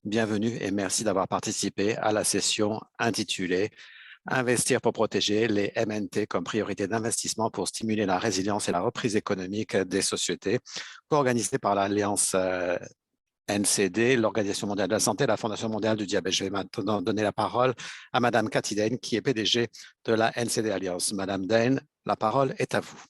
Bienvenue et merci d'avoir participé à la session intitulée « Investir pour protéger les MNT comme priorité d'investissement pour stimuler la résilience et la reprise économique des sociétés », co-organisée par l'Alliance NCD, l'Organisation mondiale de la santé et la Fondation mondiale du diabète. Je vais maintenant donner la parole à Madame Cathy Dane, qui est PDG de la NCD Alliance. Madame Dane, la parole est à vous.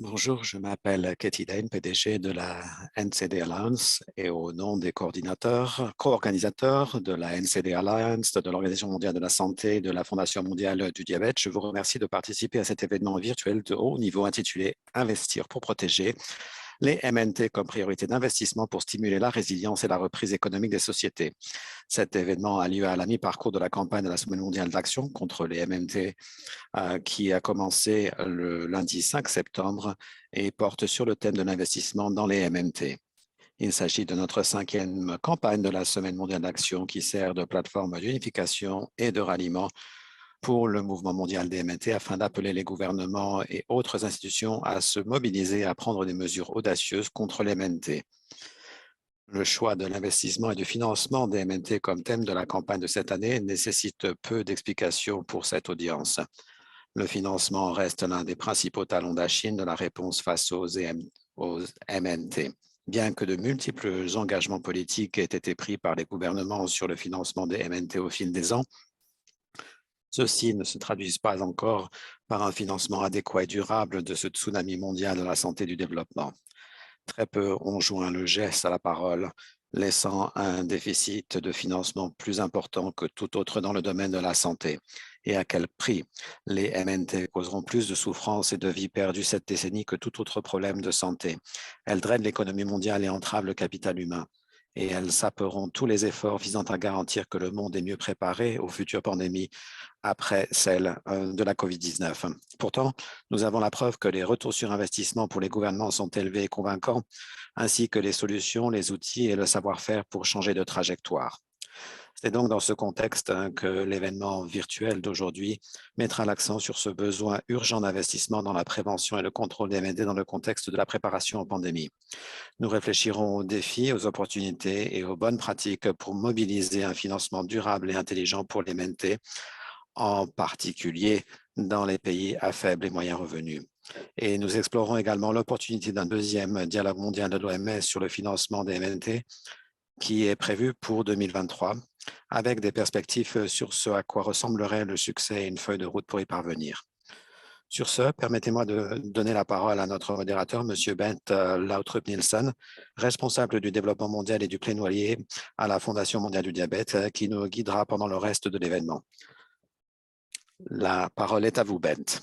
Bonjour, je m'appelle Cathy Dane, PDG de la NCD Alliance et au nom des coordinateurs, co-organisateurs de la NCD Alliance, de l'Organisation mondiale de la santé, de la Fondation mondiale du diabète, je vous remercie de participer à cet événement virtuel de haut niveau intitulé « Investir pour protéger » les MNT comme priorité d'investissement pour stimuler la résilience et la reprise économique des sociétés. Cet événement a lieu à la mi-parcours de la campagne de la Semaine mondiale d'action contre les MNT qui a commencé le lundi 5 septembre et porte sur le thème de l'investissement dans les MNT. Il s'agit de notre 5e campagne de la Semaine mondiale d'action qui sert de plateforme d'unification et de ralliement pour le mouvement mondial des MNT afin d'appeler les gouvernements et autres institutions à se mobiliser et à prendre des mesures audacieuses contre les MNT. Le choix de l'investissement et du financement des MNT comme thème de la campagne de cette année nécessite peu d'explications pour cette audience. Le financement reste l'un des principaux talons d'Achille de la réponse face aux MNT. Bien que de multiples engagements politiques aient été pris par les gouvernements sur le financement des MNT au fil des ans, ceux-ci ne se traduisent pas encore par un financement adéquat et durable de ce tsunami mondial de la santé et du développement. Très peu ont joint le geste à la parole, laissant un déficit de financement plus important que tout autre dans le domaine de la santé. Et à quel prix? Les MNT causeront plus de souffrance et de vies perdues cette décennie que tout autre problème de santé. Elles drainent l'économie mondiale et entravent le capital humain. Et elles saperont tous les efforts visant à garantir que le monde est mieux préparé aux futures pandémies après celle de la COVID-19. Pourtant, nous avons la preuve que les retours sur investissement pour les gouvernements sont élevés et convaincants, ainsi que les solutions, les outils et le savoir-faire pour changer de trajectoire. C'est donc dans ce contexte que l'événement virtuel d'aujourd'hui mettra l'accent sur ce besoin urgent d'investissement dans la prévention et le contrôle des MNT dans le contexte de la préparation aux pandémies. Nous réfléchirons aux défis, aux opportunités et aux bonnes pratiques pour mobiliser un financement durable et intelligent pour les MNT, en particulier dans les pays à faible et moyen revenus. Et nous explorons également l'opportunité d'un deuxième dialogue mondial de l'OMS sur le financement des MNT qui est prévu pour 2023, avec des perspectives sur ce à quoi ressemblerait le succès et une feuille de route pour y parvenir. Sur ce, permettez-moi de donner la parole à notre modérateur, M. Bent Lautrup-Nielsen, responsable du développement mondial et du plaidoyer à la Fondation mondiale du diabète, qui nous guidera pendant le reste de l'événement. La parole est à vous, Bent.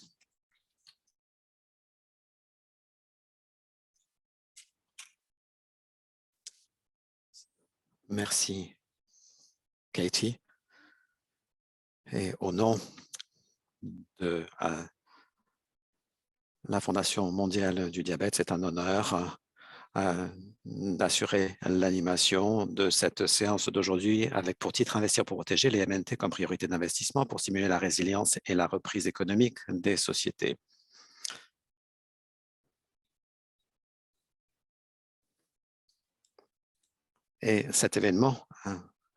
Merci, Katie. Et au nom de la Fondation mondiale du diabète, c'est un honneur d'assurer l'animation de cette séance d'aujourd'hui avec pour titre « Investir pour protéger les MNT comme priorité d'investissement pour stimuler la résilience et la reprise économique des sociétés ». Et cet événement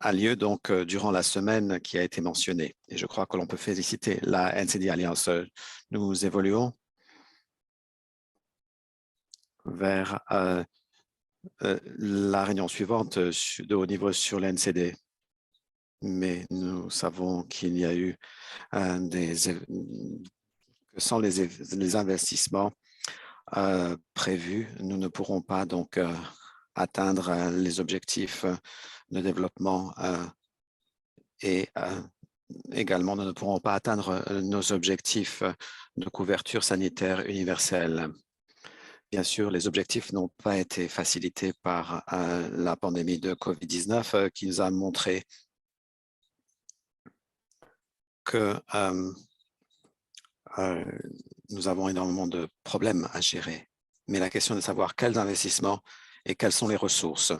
a lieu donc durant la semaine qui a été mentionnée. Et je crois que l'on peut féliciter la NCD Alliance. Nous évoluons vers la réunion suivante de haut niveau sur l'NCD. Mais nous savons qu'il y a eu sans les investissements prévus, nous ne pourrons pas donc atteindre les objectifs de développement et également nous ne pourrons pas atteindre nos objectifs de couverture sanitaire universelle. Bien sûr, les objectifs n'ont pas été facilités par la pandémie de COVID-19 qui nous a montré que nous avons énormément de problèmes à gérer. mais la question de savoir quels investissements et quelles sont les ressources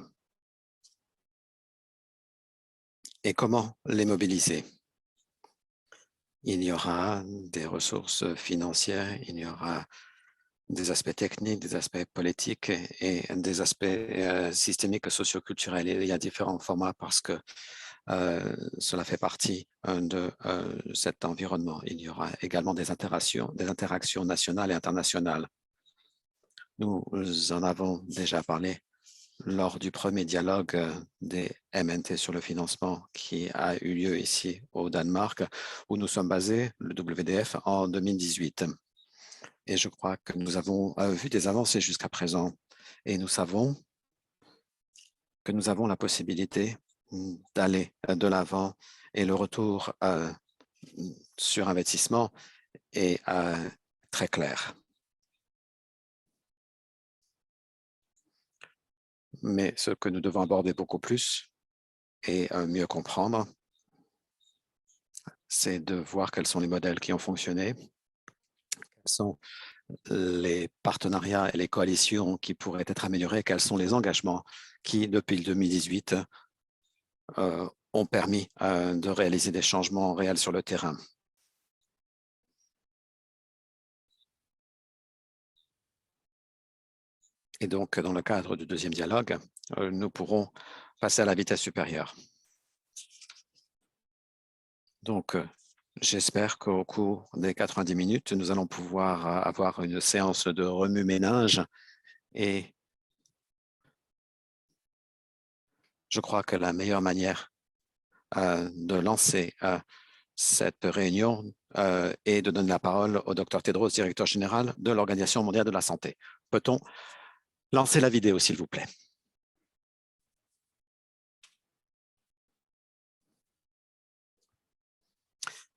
et comment les mobiliser. Il y aura des ressources financières, il y aura des aspects techniques, des aspects politiques et des aspects systémiques, socioculturels. Il y a différents formats parce que cela fait partie de cet environnement. Il y aura également des interactions nationales et internationales. Nous en avons déjà parlé lors du premier dialogue des MNT sur le financement qui a eu lieu ici au Danemark, où nous sommes basés, le WDF, en 2018. Et je crois que nous avons vu des avancées jusqu'à présent. Et nous savons que nous avons la possibilité d'aller de l'avant et le retour sur investissement est très clair. Mais ce que nous devons aborder beaucoup plus et mieux comprendre, c'est de voir quels sont les modèles qui ont fonctionné, quels sont les partenariats et les coalitions qui pourraient être améliorés, quels sont les engagements qui, depuis le 2018, ont permis de réaliser des changements réels sur le terrain. Et donc, dans le cadre du deuxième dialogue, nous pourrons passer à la vitesse supérieure. Donc, j'espère qu'au cours des 90 minutes, nous allons pouvoir avoir une séance de remue-ménage et je crois que la meilleure manière de lancer cette réunion est de donner la parole au Dr Tedros, directeur général de l'Organisation mondiale de la santé. Peut-on lancer la vidéo, s'il vous plaît?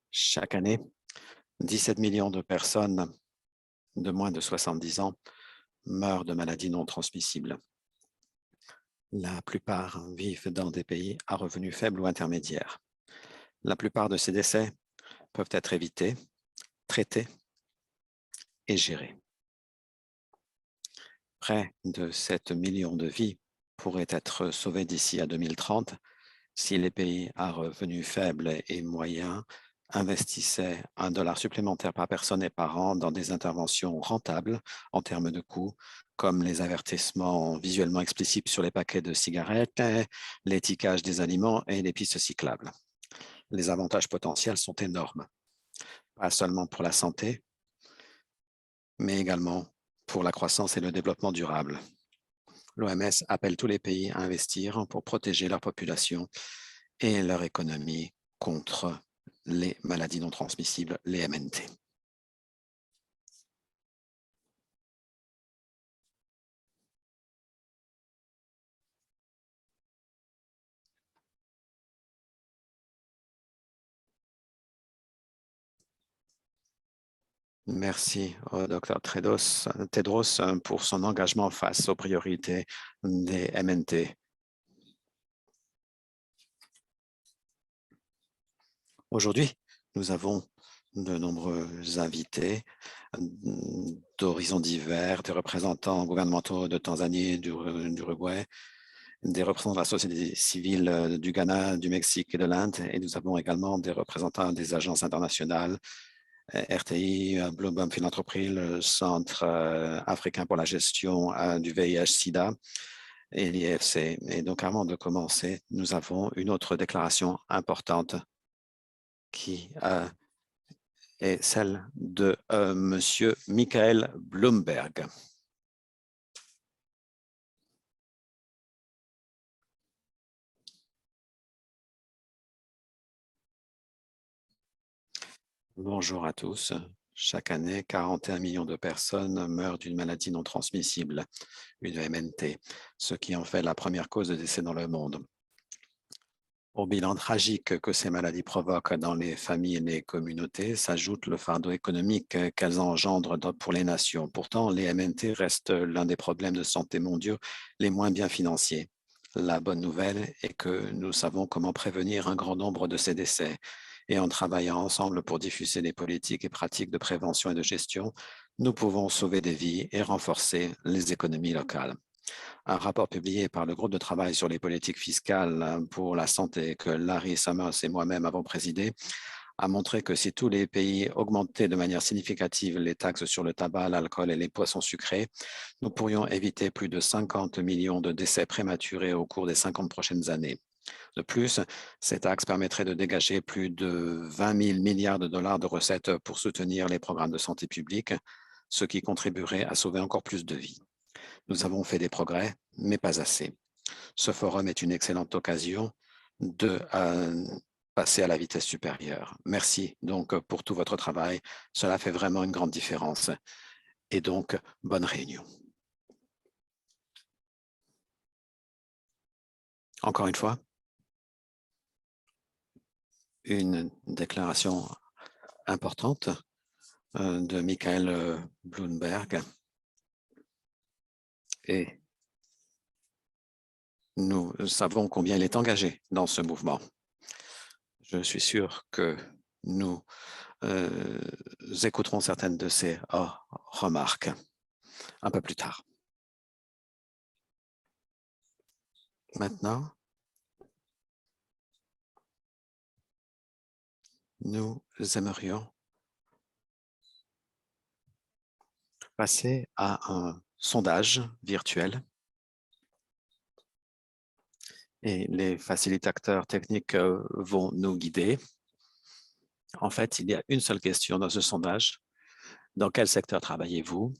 Chaque année, 17 millions de personnes de moins de 70 ans meurent de maladies non transmissibles. La plupart vivent dans des pays à revenus faibles ou intermédiaires. La plupart de ces décès peuvent être évités, traités et gérés. Près de 7 millions de vies pourraient être sauvées d'ici à 2030 si les pays à revenus faibles et moyens investissaient $1 supplémentaire par personne et par an dans des interventions rentables en termes de coûts, comme les avertissements visuellement explicites sur les paquets de cigarettes, l'étiquetage des aliments et les pistes cyclables. Les avantages potentiels sont énormes, pas seulement pour la santé, mais également pour la croissance et le développement durable. L'OMS appelle tous les pays à investir pour protéger leur population et leur économie contre les maladies non transmissibles, les MNT. Merci au Dr Tedros pour son engagement face aux priorités des MNT. Aujourd'hui, nous avons de nombreux invités d'horizons divers, des représentants gouvernementaux de Tanzanie, d'Uruguay, des représentants de la société civile du Ghana, du Mexique et de l'Inde. Et nous avons également des représentants des agences internationales, RTI, Bloomberg Philanthropie, le Centre africain pour la gestion du VIH-Sida et l'IFC. Et donc, avant de commencer, nous avons une autre déclaration importante qui est celle de Monsieur Michael Bloomberg. Bonjour à tous. Chaque année, 41 millions de personnes meurent d'une maladie non transmissible, une MNT, ce qui en fait la première cause de décès dans le monde. Au bilan tragique que ces maladies provoquent dans les familles et les communautés, s'ajoute le fardeau économique qu'elles engendrent pour les nations. Pourtant, les MNT restent l'un des problèmes de santé mondiaux les moins bien financiers. La bonne nouvelle est que nous savons comment prévenir un grand nombre de ces décès. Et en travaillant ensemble pour diffuser des politiques et pratiques de prévention et de gestion, nous pouvons sauver des vies et renforcer les économies locales. Un rapport publié par le groupe de travail sur les politiques fiscales pour la santé que Larry Summers et moi-même avons présidé a montré que si tous les pays augmentaient de manière significative les taxes sur le tabac, l'alcool et les poissons sucrés, nous pourrions éviter plus de 50 millions de décès prématurés au cours des 50 prochaines années. De plus, ces taxes permettraient de dégager plus de 20 000 milliards de dollars de recettes pour soutenir les programmes de santé publique, ce qui contribuerait à sauver encore plus de vies. Nous avons fait des progrès, mais pas assez. Ce forum est une excellente occasion de passer à la vitesse supérieure. Merci donc pour tout votre travail. Cela fait vraiment une grande différence. Et donc, bonne réunion. Encore une fois, une déclaration importante de Michael Bloomberg. Et nous savons combien il est engagé dans ce mouvement. Je suis sûr que nous écouterons certaines de ces remarques un peu plus tard. Maintenant, nous aimerions passer à un sondage virtuel et les facilitateurs techniques vont nous guider. En fait, il y a une seule question dans ce sondage. Dans quel secteur travaillez-vous?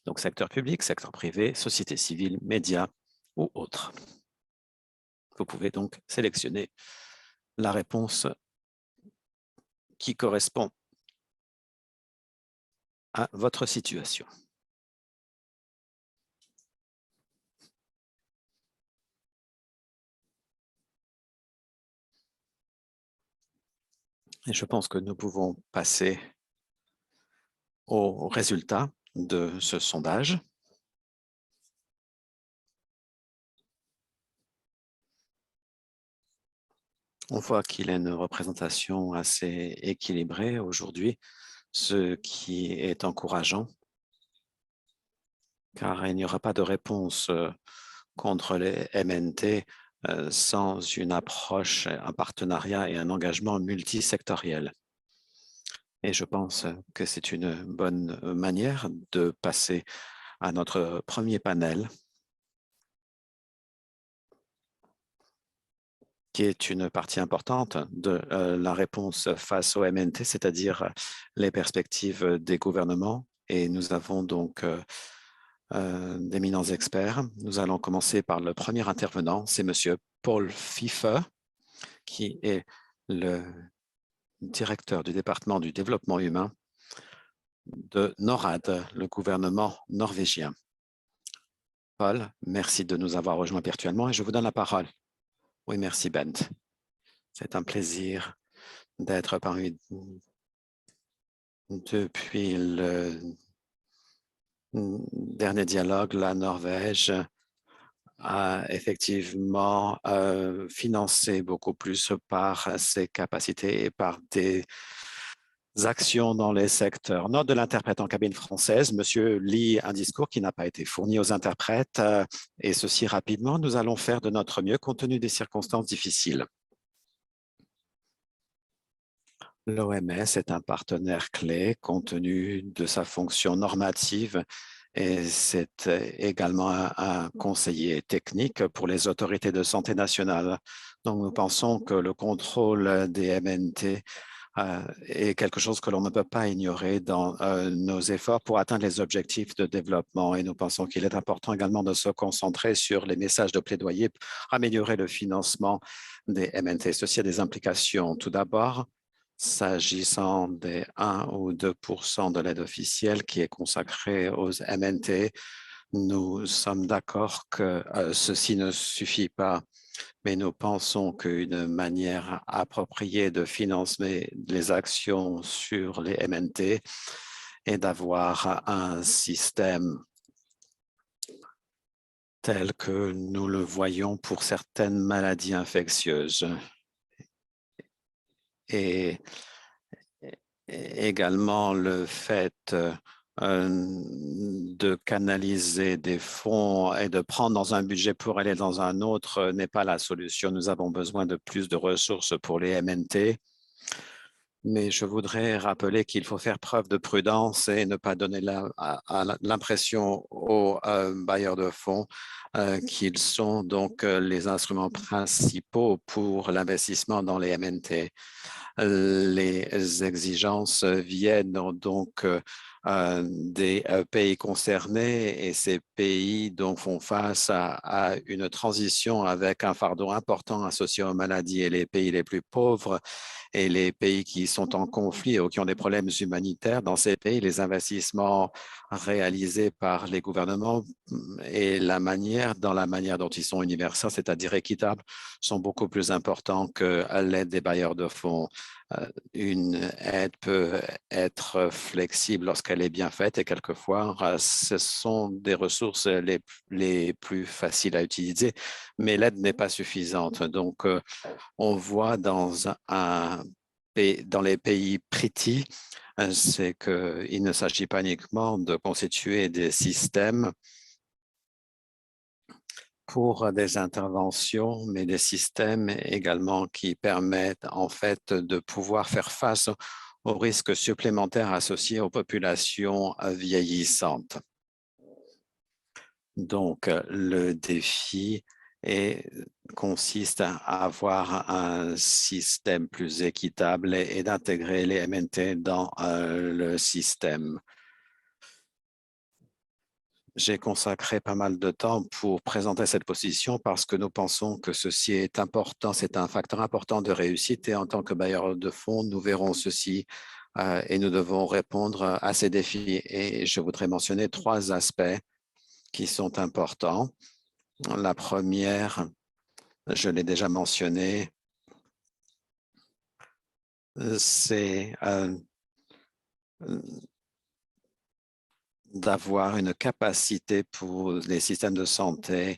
Donc, secteur public, secteur privé, société civile, médias ou autres. Vous pouvez donc sélectionner la réponse qui correspond à votre situation. Et je pense que nous pouvons passer aux résultats de ce sondage. On voit qu'il y a une représentation assez équilibrée aujourd'hui, ce qui est encourageant, car il n'y aura pas de réponse contre les MNT sans une approche, un partenariat et un engagement multisectoriel. Et je pense que c'est une bonne manière de passer à notre premier panel, qui est une partie importante de la réponse face au MNT, c'est-à-dire les perspectives des gouvernements. Et nous avons donc d'éminents experts. Nous allons commencer par le premier intervenant, c'est M. Paul Pfeiffer, qui est le directeur du département du développement humain de NORAD, le gouvernement norvégien. Paul, merci de nous avoir rejoints virtuellement et je vous donne la parole. Oui, merci Bent. C'est un plaisir d'être parmi depuis le dernier dialogue. La Norvège a effectivement financé beaucoup plus par ses capacités et par des actions dans les secteurs. Note de l'interprète en cabine française, Monsieur lit un discours qui n'a pas été fourni aux interprètes et ceci rapidement. Nous allons faire de notre mieux compte tenu des circonstances difficiles. L'OMS est un partenaire clé compte tenu de sa fonction normative et c'est également un conseiller technique pour les autorités de santé nationale. Donc, nous pensons que le contrôle des MNT est quelque chose que l'on ne peut pas ignorer dans nos efforts pour atteindre les objectifs de développement. Et nous pensons qu'il est important également de se concentrer sur les messages de plaidoyer pour améliorer le financement des MNT. Ceci a des implications. Tout d'abord, s'agissant des 1 ou 2 % de l'aide officielle qui est consacrée aux MNT, nous sommes d'accord que ceci ne suffit pas, mais nous pensons qu'une manière appropriée de financer les actions sur les MNT est d'avoir un système tel que nous le voyons pour certaines maladies infectieuses. Et également le fait de canaliser des fonds et de prendre dans un budget pour aller dans un autre n'est pas la solution. Nous avons besoin de plus de ressources pour les MNT. Mais je voudrais rappeler qu'il faut faire preuve de prudence et ne pas donner l'impression aux bailleurs de fonds qu'ils sont donc les instruments principaux pour l'investissement dans les MNT. Les exigences viennent donc des pays concernés et ces pays donc font face à une transition avec un fardeau important associé aux maladies et les pays les plus pauvres et les pays qui sont en conflit ou qui ont des problèmes humanitaires. Dans ces pays, les investissements réalisés par les gouvernements et dans la manière dont ils sont universels, c'est-à-dire équitables, sont beaucoup plus importants que l'aide des bailleurs de fonds. Une aide peut être flexible lorsqu'elle est bien faite et quelquefois, ce sont des ressources les plus faciles à utiliser, mais l'aide n'est pas suffisante. Donc, on voit dans les pays pretty, c'est qu'il ne s'agit pas uniquement de constituer des systèmes pour des interventions, mais des systèmes également qui permettent en fait de pouvoir faire face aux risques supplémentaires associés aux populations vieillissantes. Donc, le défi consiste à avoir un système plus équitable et d'intégrer les MNT dans le système. J'ai consacré pas mal de temps pour présenter cette position parce que nous pensons que ceci est important, c'est un facteur important de réussite et en tant que bailleur de fonds, nous verrons ceci et nous devons répondre à ces défis. Et je voudrais mentionner 3 aspects qui sont importants. La première, je l'ai déjà mentionné, c'est d'avoir une capacité pour les systèmes de santé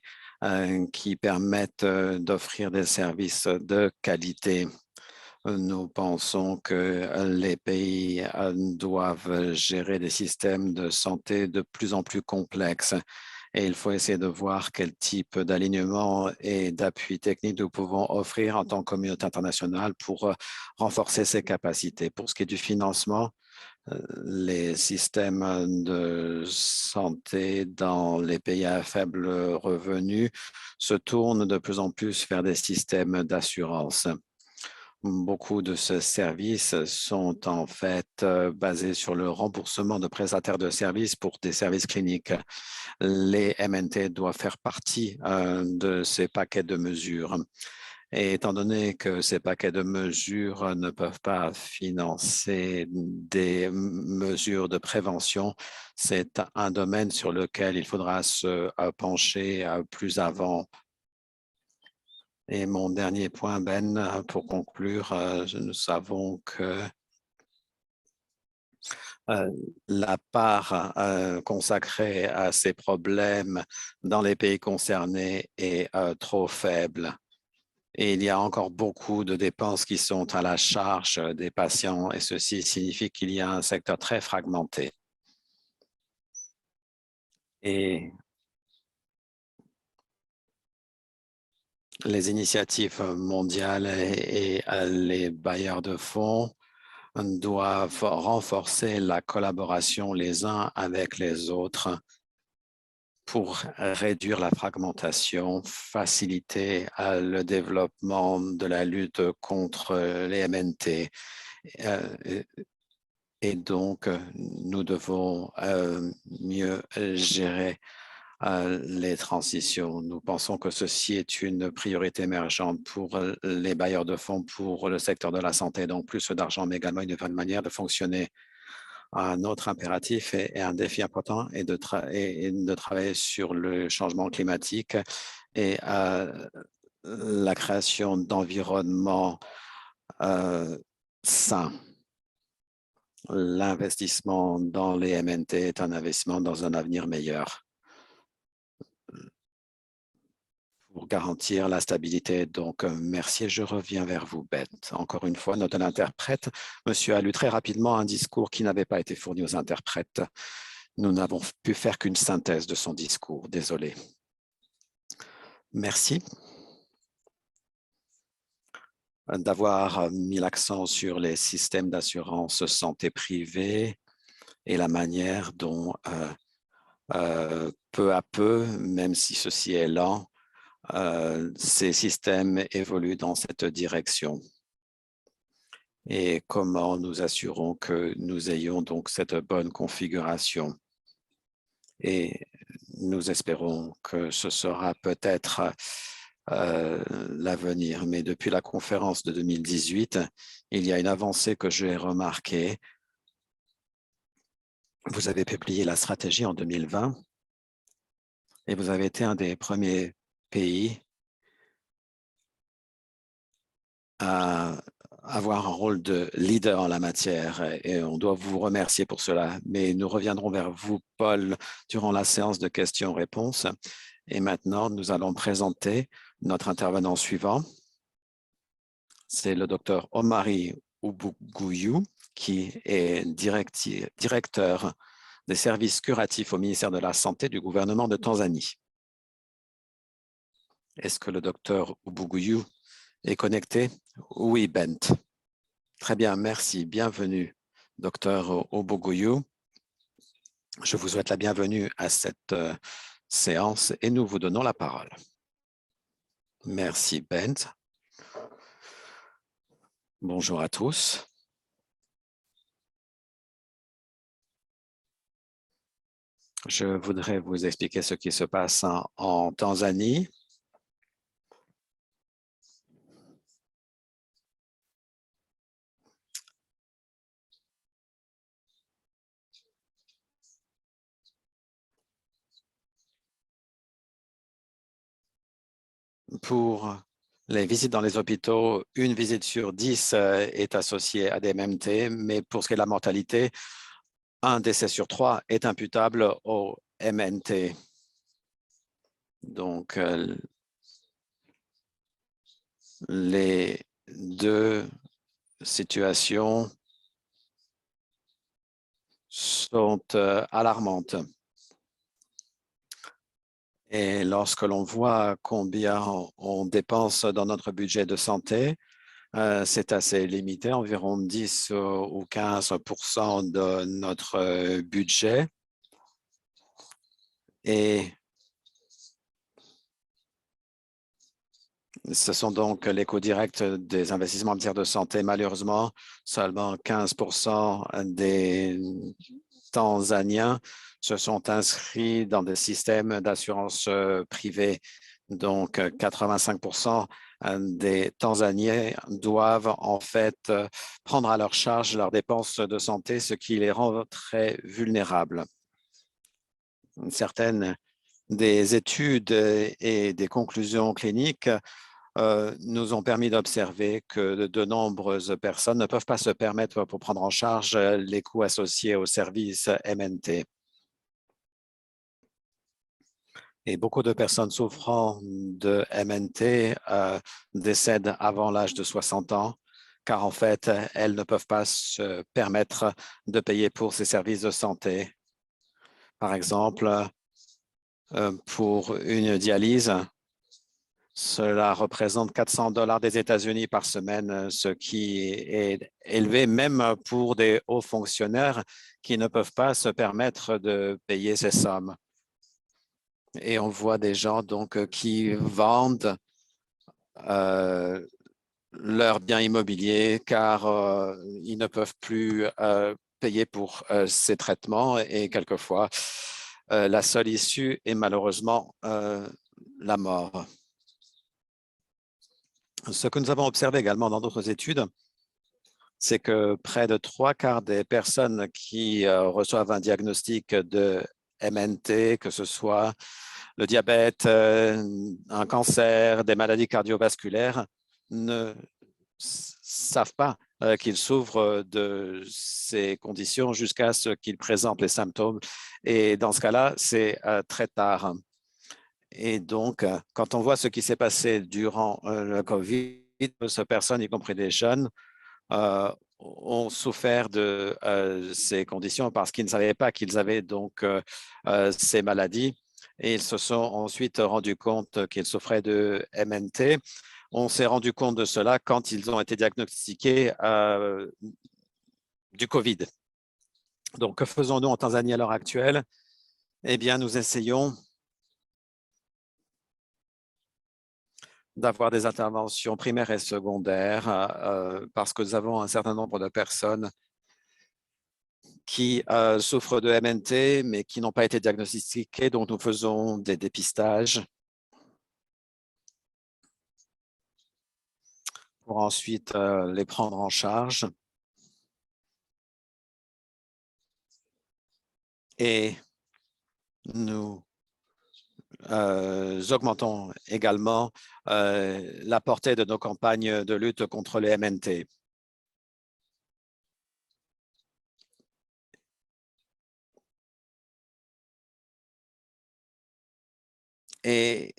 qui permettent d'offrir des services de qualité. Nous pensons que les pays doivent gérer des systèmes de santé de plus en plus complexes et il faut essayer de voir quel type d'alignement et d'appui technique nous pouvons offrir en tant que communauté internationale pour renforcer ces capacités. Pour ce qui est du financement, les systèmes de santé dans les pays à faible revenu se tournent de plus en plus vers des systèmes d'assurance. Beaucoup de ces services sont en fait basés sur le remboursement de prestataires de services pour des services cliniques. Les MNT doivent faire partie de ces paquets de mesures. Et étant donné que ces paquets de mesures ne peuvent pas financer des mesures de prévention, c'est un domaine sur lequel il faudra se pencher plus avant. Et mon dernier point, Ben, pour conclure, nous savons que la part consacrée à ces problèmes dans les pays concernés est trop faible. Et il y a encore beaucoup de dépenses qui sont à la charge des patients et ceci signifie qu'il y a un secteur très fragmenté. Et les initiatives mondiales et les bailleurs de fonds doivent renforcer la collaboration les uns avec les autres pour réduire la fragmentation, faciliter le développement de la lutte contre les MNT. Et donc, nous devons mieux gérer les transitions. Nous pensons que ceci est une priorité émergente pour les bailleurs de fonds, pour le secteur de la santé. Donc, plus d'argent, mais également une nouvelle manière de fonctionner. Un autre impératif et un défi important est de travailler sur le changement climatique et la création d'environnements sains. L'investissement dans les MNT est un investissement dans un avenir meilleur pour garantir la stabilité. Donc, merci. Je reviens vers vous, Beth. Encore une fois, notre interprète, Monsieur a lu très rapidement un discours qui n'avait pas été fourni aux interprètes. Nous n'avons pu faire qu'une synthèse de son discours. Désolé. Merci d'avoir mis l'accent sur les systèmes d'assurance santé privée et la manière dont, peu à peu, même si ceci est lent, ces systèmes évoluent dans cette direction. Et comment nous assurons que nous ayons donc cette bonne configuration. Et nous espérons que ce sera peut-être l'avenir. Mais depuis la conférence de 2018, il y a une avancée que j'ai remarquée. Vous avez publié la stratégie en 2020 et vous avez été un des premiers pays à avoir un rôle de leader en la matière et on doit vous remercier pour cela. Mais nous reviendrons vers vous, Paul, durant la séance de questions-réponses. Et maintenant, nous allons présenter notre intervenant suivant. C'est le docteur Omari Ubuguyu, qui est directeur des services curatifs au ministère de la Santé du gouvernement de Tanzanie. Est-ce que le docteur Ubuguyu est connecté? Oui, Bent. Très bien, merci. Bienvenue, docteur Ubuguyu. Je vous souhaite la bienvenue à cette séance et nous vous donnons la parole. Merci, Bent. Bonjour à tous. Je voudrais vous expliquer ce qui se passe en Tanzanie. Pour les visites dans les hôpitaux, une visite sur 10 est associée à des MMT, mais pour ce qui est de la mortalité, un décès sur 3 est imputable au MNT. Donc, les deux situations sont alarmantes. Et lorsque l'on voit combien on dépense dans notre budget de santé, c'est assez limité, environ 10 ou 15% de notre budget. Et ce sont donc les coûts directs des investissements en matière de santé. Malheureusement, seulement 15% des Tanzaniens se sont inscrits dans des systèmes d'assurance privée. Donc, 85% des Tanzaniens doivent en fait prendre à leur charge leurs dépenses de santé, ce qui les rend très vulnérables. Certaines des études et des conclusions cliniques nous ont permis d'observer que de nombreuses personnes ne peuvent pas se permettre pour prendre en charge les coûts associés aux services MNT. Et beaucoup de personnes souffrant de MNT décèdent avant l'âge de 60 ans, car en fait, elles ne peuvent pas se permettre de payer pour ces services de santé. Par exemple, pour une dialyse, cela représente 400 $ des États-Unis par semaine, ce qui est élevé même pour des hauts fonctionnaires qui ne peuvent pas se permettre de payer ces sommes. Et on voit des gens donc qui vendent leurs biens immobiliers car ils ne peuvent plus payer pour ces traitements et quelquefois la seule issue est malheureusement la mort. Ce que nous avons observé également dans d'autres études, c'est que près de 3/4 des personnes qui reçoivent un diagnostic de MNT, que ce soit le diabète, un cancer, des maladies cardiovasculaires, ne savent pas qu'ils souffrent de ces conditions jusqu'à ce qu'ils présentent les symptômes. Et dans ce cas-là, c'est très tard. Et donc, quand on voit ce qui s'est passé durant le COVID, ces personnes, y compris des jeunes, ont souffert de ces conditions parce qu'ils ne savaient pas qu'ils avaient donc ces maladies et ils se sont ensuite rendus compte qu'ils souffraient de MNT. On s'est rendu compte de cela quand ils ont été diagnostiqués du COVID. Donc, que faisons-nous en Tanzanie à l'heure actuelle? Eh bien, nous essayons d'avoir des interventions primaires et secondaires parce que nous avons un certain nombre de personnes qui souffrent de MNT, mais qui n'ont pas été diagnostiquées. Donc, nous faisons des dépistages pour ensuite les prendre en charge. Et nous augmentons également la portée de nos campagnes de lutte contre les MNT. Et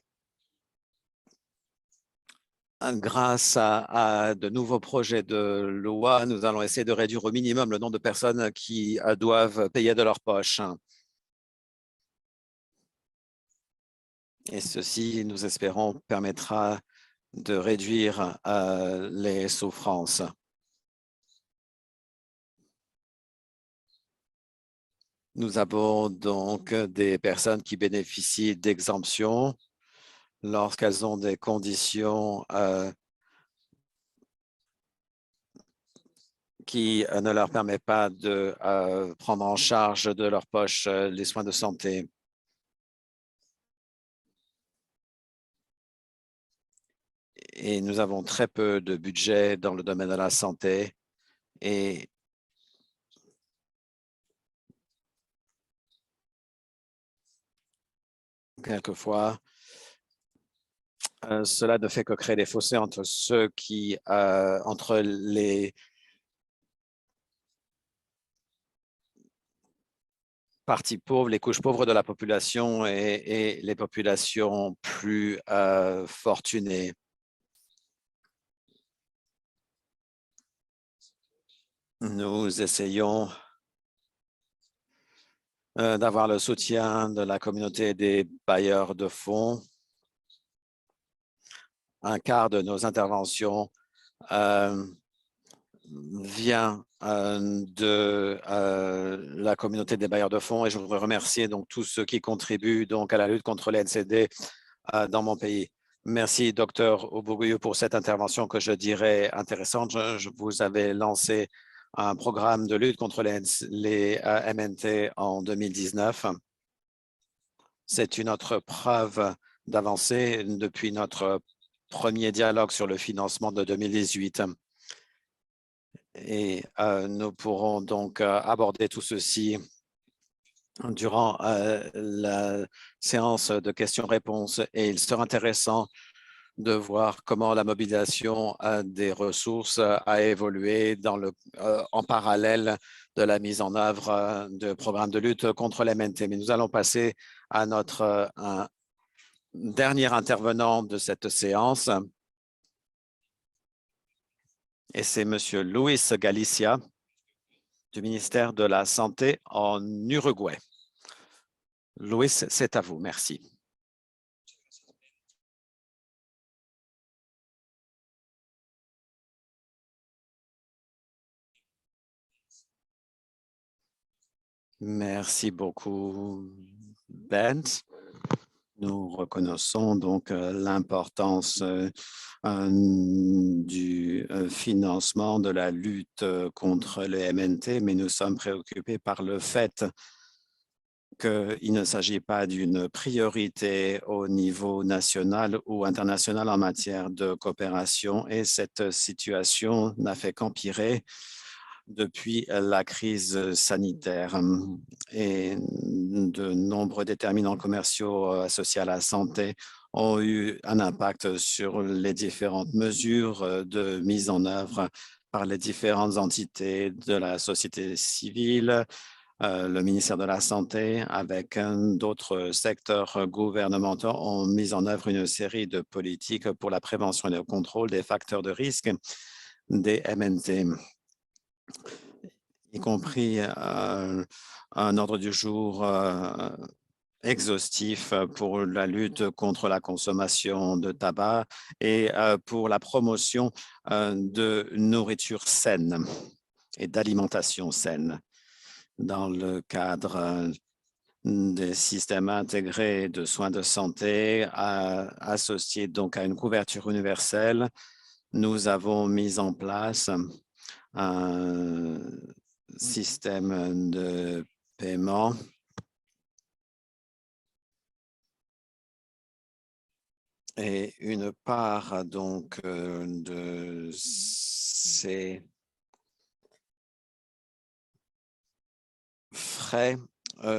grâce à de nouveaux projets de loi, nous allons essayer de réduire au minimum le nombre de personnes qui doivent payer de leur poche. Et ceci, nous espérons, permettra de réduire les souffrances. Nous avons donc des personnes qui bénéficient d'exemptions lorsqu'elles ont des conditions qui ne leur permettent pas de prendre en charge de leur poche les soins de santé. Et nous avons très peu de budget dans le domaine de la santé et quelquefois, cela ne fait que créer des fossés entre ceux qui, entre les parties pauvres, les couches pauvres de la population et les populations plus fortunées. Nous essayons d'avoir le soutien de la communauté des bailleurs de fonds. Un quart de nos interventions vient de la communauté des bailleurs de fonds et je voudrais remercier donc tous ceux qui contribuent donc à la lutte contre les NCD dans mon pays. Merci, Dr Obuguyu, pour cette intervention que je dirais intéressante. Je vous avais lancé un programme de lutte contre les MNT en 2019. C'est une autre preuve d'avancée depuis notre premier dialogue sur le financement de 2018. Et nous pourrons donc aborder tout ceci durant la séance de questions-réponses et il sera intéressant de voir comment la mobilisation des ressources a évolué en parallèle de la mise en œuvre de programmes de lutte contre les MNT. Mais nous allons passer à notre dernier intervenant de cette séance. Et c'est M. Luis Galicia du ministère de la Santé en Uruguay. Luis, c'est à vous. Merci. Merci beaucoup, Bent. Nous reconnaissons donc l'importance du financement de la lutte contre les MNT, mais nous sommes préoccupés par le fait qu'il ne s'agit pas d'une priorité au niveau national ou international en matière de coopération et cette situation n'a fait qu'empirer depuis la crise sanitaire et de nombreux déterminants commerciaux associés à la santé ont eu un impact sur les différentes mesures de mise en œuvre par les différentes entités de la société civile, le ministère de la Santé, avec d'autres secteurs gouvernementaux, ont mis en œuvre une série de politiques pour la prévention et le contrôle des facteurs de risque des MNT. y compris un ordre du jour exhaustif pour la lutte contre la consommation de tabac et pour la promotion de nourriture saine et d'alimentation saine dans le cadre des systèmes intégrés de soins de santé associés donc à une couverture universelle. Nous avons mis en place un système de paiement et une part donc de ces frais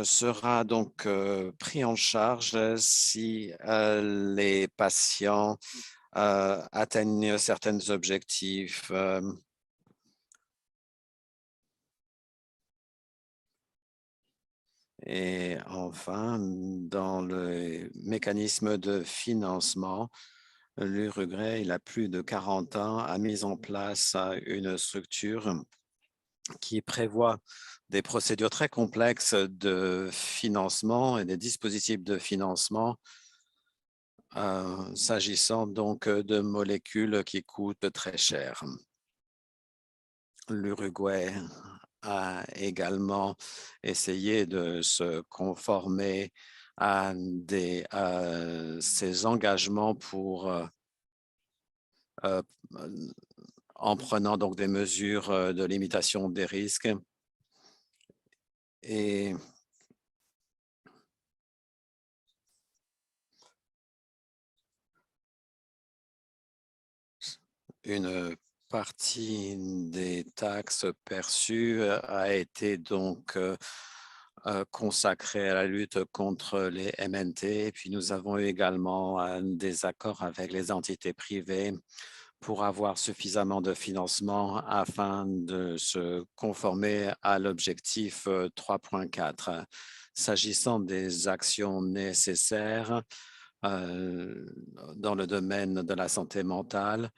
sera donc pris en charge si les patients atteignent certains objectifs. Et enfin, dans le mécanisme de financement, l'Uruguay, il a plus de 40 ans, a mis en place une structure qui prévoit des procédures très complexes de financement et des dispositifs de financement s'agissant donc de molécules qui coûtent très cher. L'Uruguay a également essayé de se conformer à ses engagements euh, en prenant donc des mesures de limitation des risques et une partie des taxes perçues a été donc consacrée à la lutte contre les MNT. Et puis nous avons eu également des accords avec les entités privées pour avoir suffisamment de financement afin de se conformer à l'objectif 3.4. S'agissant des actions nécessaires dans le domaine de la santé mentale,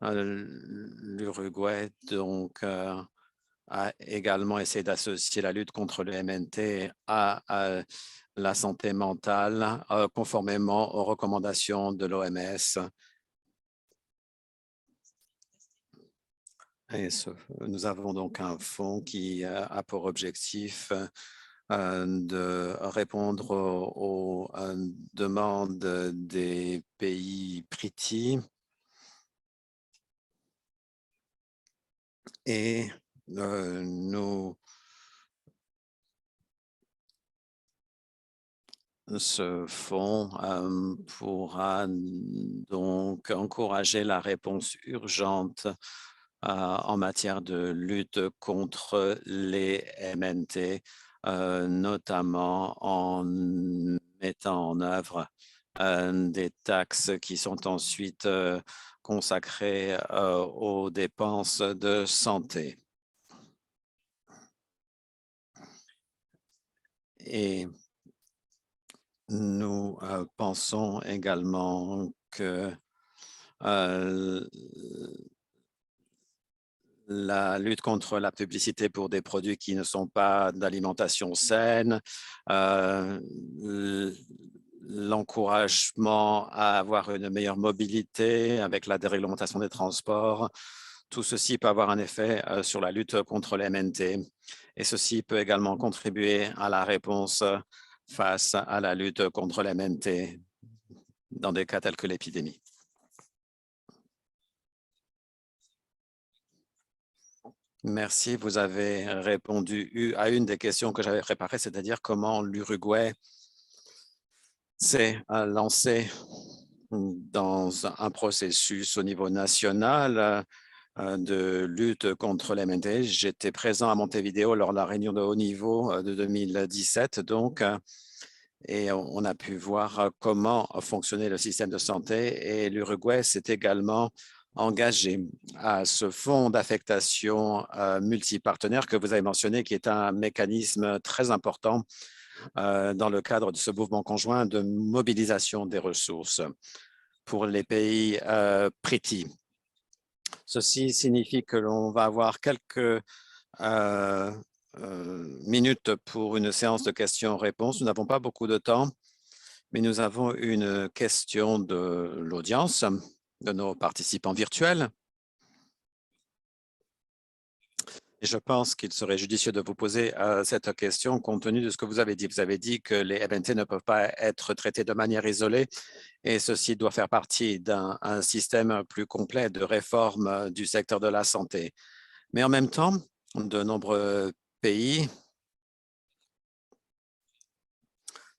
l'Uruguay donc a également essayé d'associer la lutte contre le MNT à la santé mentale, conformément aux recommandations de l'OMS. Et nous avons donc un fonds qui a pour objectif de répondre aux demandes des pays PRITI et ce fonds pourra donc encourager la réponse urgente en matière de lutte contre les MNT, notamment en mettant en œuvre des taxes qui sont ensuite consacrées aux dépenses de santé. Et nous pensons également que la lutte contre la publicité pour des produits qui ne sont pas d'alimentation saine, l'encouragement à avoir une meilleure mobilité avec la déréglementation des transports. Tout ceci peut avoir un effet sur la lutte contre les MNT et ceci peut également contribuer à la réponse face à la lutte contre les MNT dans des cas tels que l'épidémie. Merci. Vous avez répondu à une des questions que j'avais préparées, c'est-à-dire comment l'Uruguay s'est lancé dans un processus au niveau national de lutte contre les MNT. J'étais présent à Montevideo lors de la réunion de haut niveau de 2017, donc, et on a pu voir comment fonctionnait le système de santé et l'Uruguay s'est également engagé à ce fonds d'affectation multipartenaire que vous avez mentionné, qui est un mécanisme très important dans le cadre de ce mouvement conjoint de mobilisation des ressources pour les pays PRITI. Ceci signifie que l'on va avoir quelques minutes pour une séance de questions-réponses. Nous n'avons pas beaucoup de temps, mais nous avons une question de l'audience, de nos participants virtuels. Et je pense qu'il serait judicieux de vous poser cette question compte tenu de ce que vous avez dit. Vous avez dit que les MNT ne peuvent pas être traités de manière isolée et ceci doit faire partie d'un système plus complet de réforme du secteur de la santé. Mais en même temps, de nombreux pays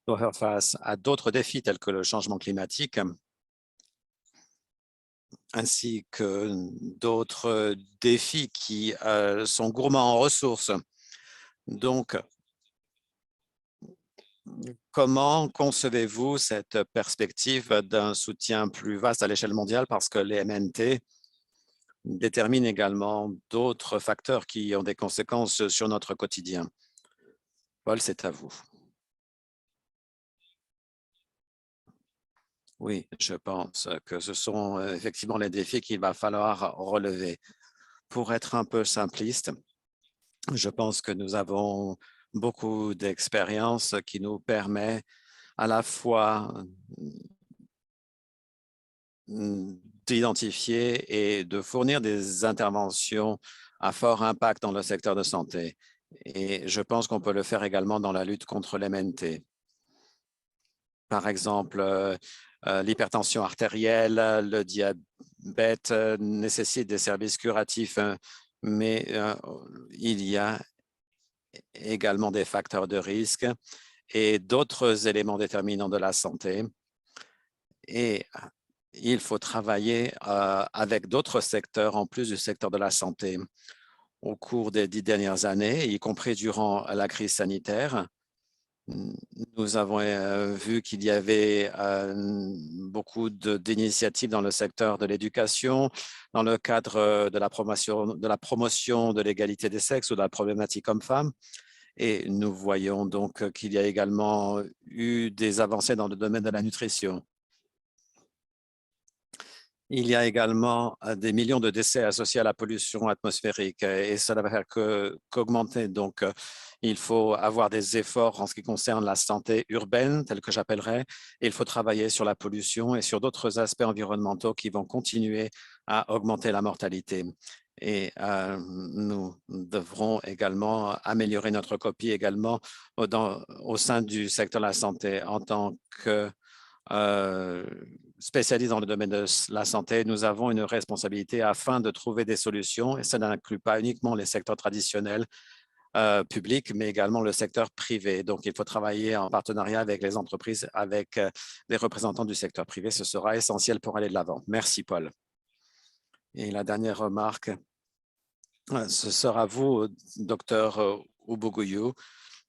doivent faire face à d'autres défis tels que le changement climatique, ainsi que d'autres défis qui sont gourmands en ressources. Donc, comment concevez-vous cette perspective d'un soutien plus vaste à l'échelle mondiale parce que les MNT déterminent également d'autres facteurs qui ont des conséquences sur notre quotidien? Paul, c'est à vous. Oui, je pense que ce sont effectivement les défis qu'il va falloir relever. Pour être un peu simpliste, je pense que nous avons beaucoup d'expérience qui nous permet à la fois d'identifier et de fournir des interventions à fort impact dans le secteur de santé. Et je pense qu'on peut le faire également dans la lutte contre l'MNT. Par exemple, l'hypertension artérielle, le diabète nécessitent des services curatifs, mais il y a également des facteurs de risque et d'autres éléments déterminants de la santé. Et il faut travailler avec d'autres secteurs en plus du secteur de la santé. Au cours des 10 dernières années, y compris durant la crise sanitaire, nous avons vu qu'il y avait beaucoup d'initiatives dans le secteur de l'éducation, dans le cadre de la promotion de l'égalité des sexes ou de la problématique homme-femme. Et nous voyons donc qu'il y a également eu des avancées dans le domaine de la nutrition. Il y a également des millions de décès associés à la pollution atmosphérique et cela va faire qu'augmenter. Donc, il faut avoir des efforts en ce qui concerne la santé urbaine, telle que j'appellerais, et il faut travailler sur la pollution et sur d'autres aspects environnementaux qui vont continuer à augmenter la mortalité. Et nous devrons également améliorer notre copie également au sein du secteur de la santé en tant que spécialistes dans le domaine de la santé, nous avons une responsabilité afin de trouver des solutions et ça n'inclut pas uniquement les secteurs traditionnels publics, mais également le secteur privé. Donc, il faut travailler en partenariat avec les entreprises, avec les représentants du secteur privé. Ce sera essentiel pour aller de l'avant. Merci, Paul. Et la dernière remarque, ce sera vous, docteur Ubuguyu.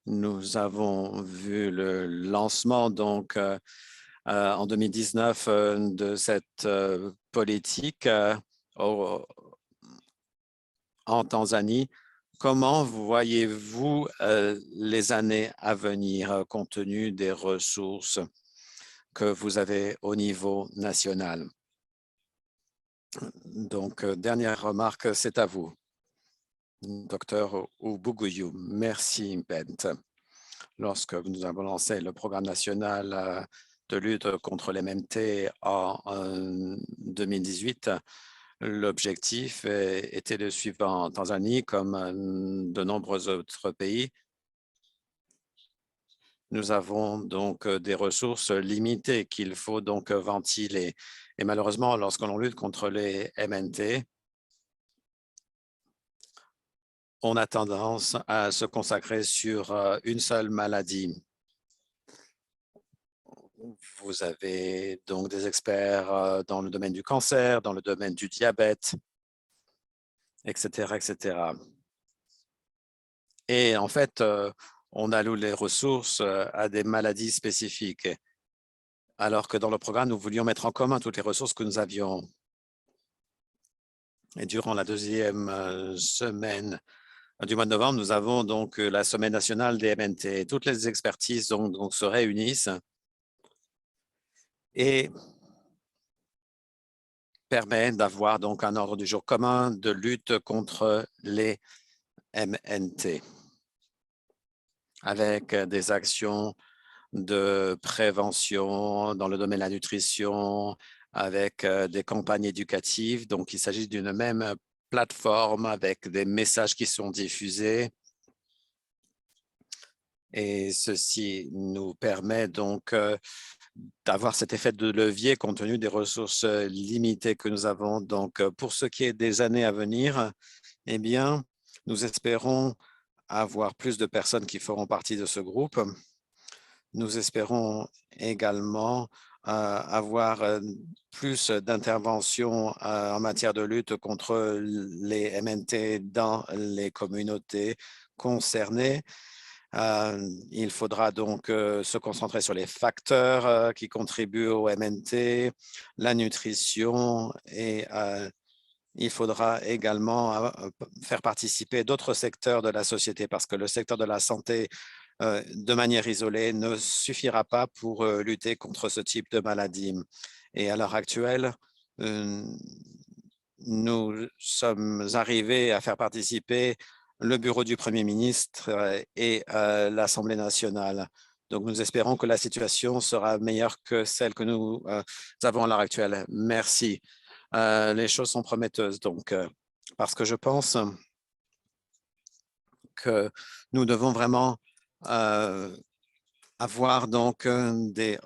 Nous avons vu le lancement donc en 2019 de cette politique en Tanzanie. Comment voyez-vous les années à venir compte tenu des ressources que vous avez au niveau national? Donc, dernière remarque, c'est à vous. Docteur Ubuguyu, merci Bent. Lorsque nous avons lancé le programme national de lutte contre les MNT en 2018, l'objectif était le suivant. En Tanzanie, comme de nombreux autres pays, nous avons donc des ressources limitées qu'il faut donc ventiler. Et malheureusement, lorsque l'on lutte contre les MNT, on a tendance à se consacrer sur une seule maladie. Vous avez donc des experts dans le domaine du cancer, dans le domaine du diabète, etc., etc. Et en fait, on alloue les ressources à des maladies spécifiques, alors que dans le programme, nous voulions mettre en commun toutes les ressources que nous avions. Et durant la deuxième semaine du mois de novembre, nous avons donc la semaine nationale des MNT. Toutes les expertises donc se réunissent et permet d'avoir donc un ordre du jour commun de lutte contre les MNT avec des actions de prévention dans le domaine de la nutrition, avec des campagnes éducatives. Donc, il s'agit d'une même plateforme avec des messages qui sont diffusés. Et ceci nous permet donc d'avoir cet effet de levier compte tenu des ressources limitées que nous avons. Donc, pour ce qui est des années à venir, eh bien, nous espérons avoir plus de personnes qui feront partie de ce groupe. Nous espérons également avoir plus d'interventions en matière de lutte contre les MNT dans les communautés concernées. Il faudra donc se concentrer sur les facteurs qui contribuent au MNT, la nutrition et il faudra également faire participer d'autres secteurs de la société parce que le secteur de la santé de manière isolée ne suffira pas pour lutter contre ce type de maladie. Et à l'heure actuelle, nous sommes arrivés à faire participer le bureau du Premier ministre et l'Assemblée nationale. Donc, nous espérons que la situation sera meilleure que celle que nous avons à l'heure actuelle. Merci. Les choses sont prometteuses, donc, parce que je pense que nous devons vraiment avoir donc des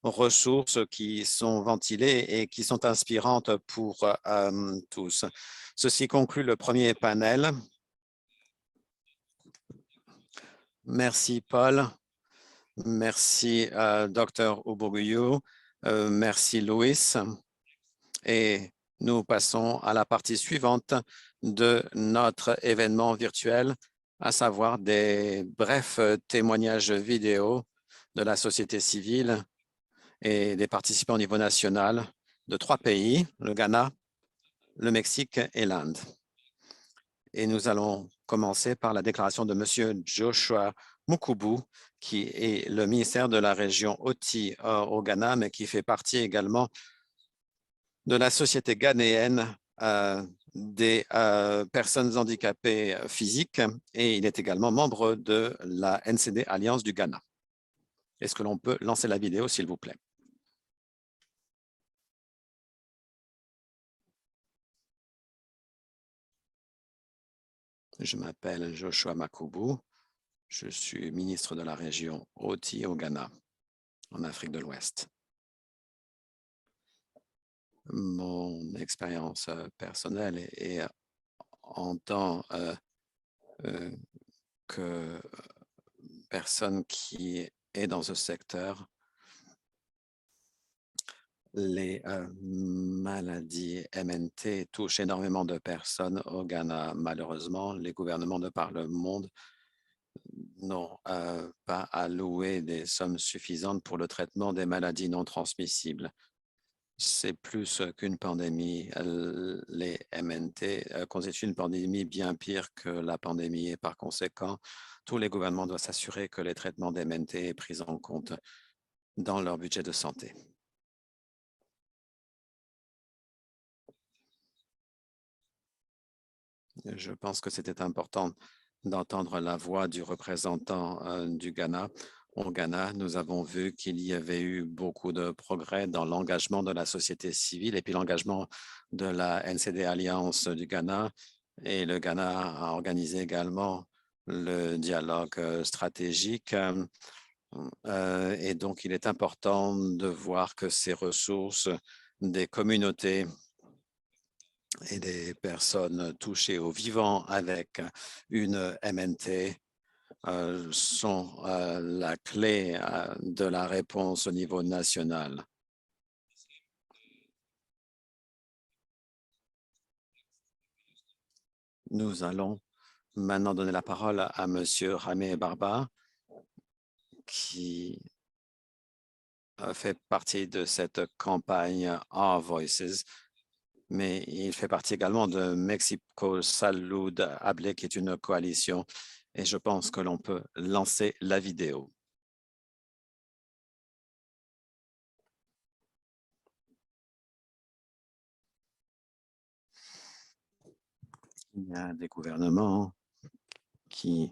ressources qui sont ventilées et qui sont inspirantes pour tous. Ceci conclut le premier panel. Merci, Paul. Merci, Dr. Oboguyo. Merci, Louis. Et nous passons à la partie suivante de notre événement virtuel, à savoir des brefs témoignages vidéo de la société civile et des participants au niveau national de 3 pays, le Ghana, le Mexique et l'Inde. Et nous allons commencer par la déclaration de M. Joshua Mukubu, qui est le ministère de la région Oti au Ghana, mais qui fait partie également de la Société ghanéenne des personnes handicapées physiques et il est également membre de la NCD Alliance du Ghana. Est-ce que l'on peut lancer la vidéo, s'il vous plaît? Je m'appelle Joshua Makubu. Je suis ministre de la région Oti au Ghana, en Afrique de l'Ouest. Mon expérience personnelle est en tant que personne qui est dans ce secteur, les maladies MNT touchent énormément de personnes au Ghana. Malheureusement, les gouvernements de par le monde n'ont pas alloué des sommes suffisantes pour le traitement des maladies non transmissibles. C'est plus qu'une pandémie. Les MNT constituent une pandémie bien pire que la pandémie et par conséquent, tous les gouvernements doivent s'assurer que les traitements des MNT est pris en compte dans leur budget de santé. Je pense que c'était important d'entendre la voix du représentant du Ghana. Au Ghana, nous avons vu qu'il y avait eu beaucoup de progrès dans l'engagement de la société civile et puis l'engagement de la NCD Alliance du Ghana. Et le Ghana a organisé également le dialogue stratégique. Et donc, il est important de voir que ces ressources des communautés et des personnes touchées au vivant avec une MNT sont la clé de la réponse au niveau national. Nous allons maintenant donner la parole à M. Ramé Barba, qui fait partie de cette campagne Our Voices, mais il fait partie également de Mexico Salud Hable, qui est une coalition, et je pense que l'on peut lancer la vidéo. Il y a des gouvernements qui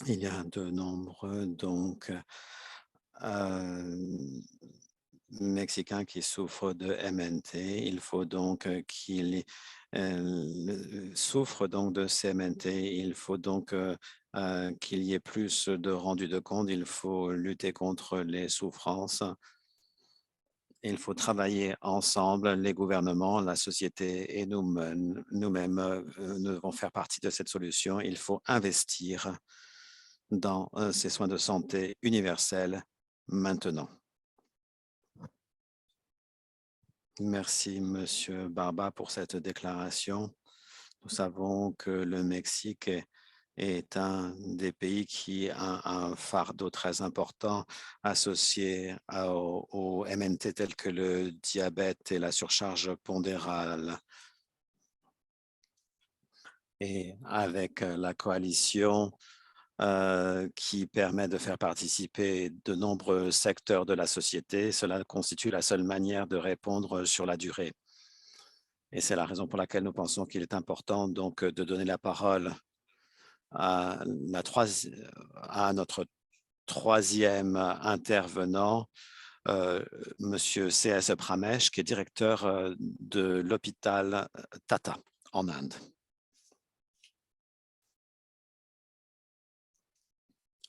il y a de nombreux Mexicains qui souffrent de MNT. Il faut donc qu'ils souffrent donc de CMNT. Il faut donc qu'il y ait plus de rendu de compte. Il faut lutter contre les souffrances. Il faut travailler ensemble, les gouvernements, la société et nous-mêmes. Nous devons faire partie de cette solution. Il faut investir dans ces soins de santé universels maintenant. Merci, Monsieur Barba, pour cette déclaration. Nous savons que le Mexique est un des pays qui a un fardeau très important associé au MNT tels que le diabète et la surcharge pondérale. Et avec la coalition qui permet de faire participer de nombreux secteurs de la société, cela constitue la seule manière de répondre sur la durée. Et c'est la raison pour laquelle nous pensons qu'il est important donc de donner la parole à, notre troisième intervenant, Monsieur C.S. Pramesh, qui est directeur de l'hôpital Tata en Inde.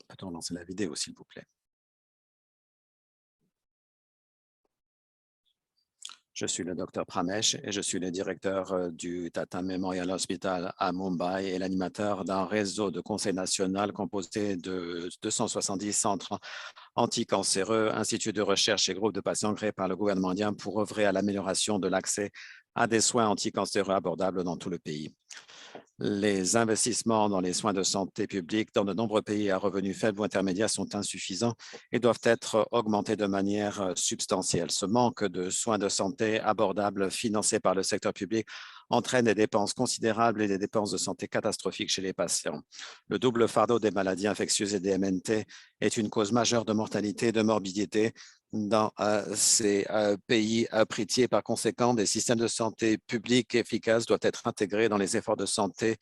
Peut-on lancer la vidéo, s'il vous plaît? Je suis le docteur Pramesh et je suis le directeur du Tata Memorial Hospital à Mumbai et l'animateur d'un réseau de conseil national composé de 270 centres anticancéreux, instituts de recherche et groupes de patients créés par le gouvernement indien pour œuvrer à l'amélioration de l'accès à des soins anticancéreux abordables dans tout le pays. Les investissements dans les soins de santé publique dans de nombreux pays à revenus faibles ou intermédiaires sont insuffisants et doivent être augmentés de manière substantielle. Ce manque de soins de santé abordables financés par le secteur public entraîne des dépenses considérables et des dépenses de santé catastrophiques chez les patients. Le double fardeau des maladies infectieuses et des MNT est une cause majeure de mortalité et de morbidité dans ces pays pritiés. Par conséquent, des systèmes de santé publics efficaces doivent être intégrés dans les efforts de santé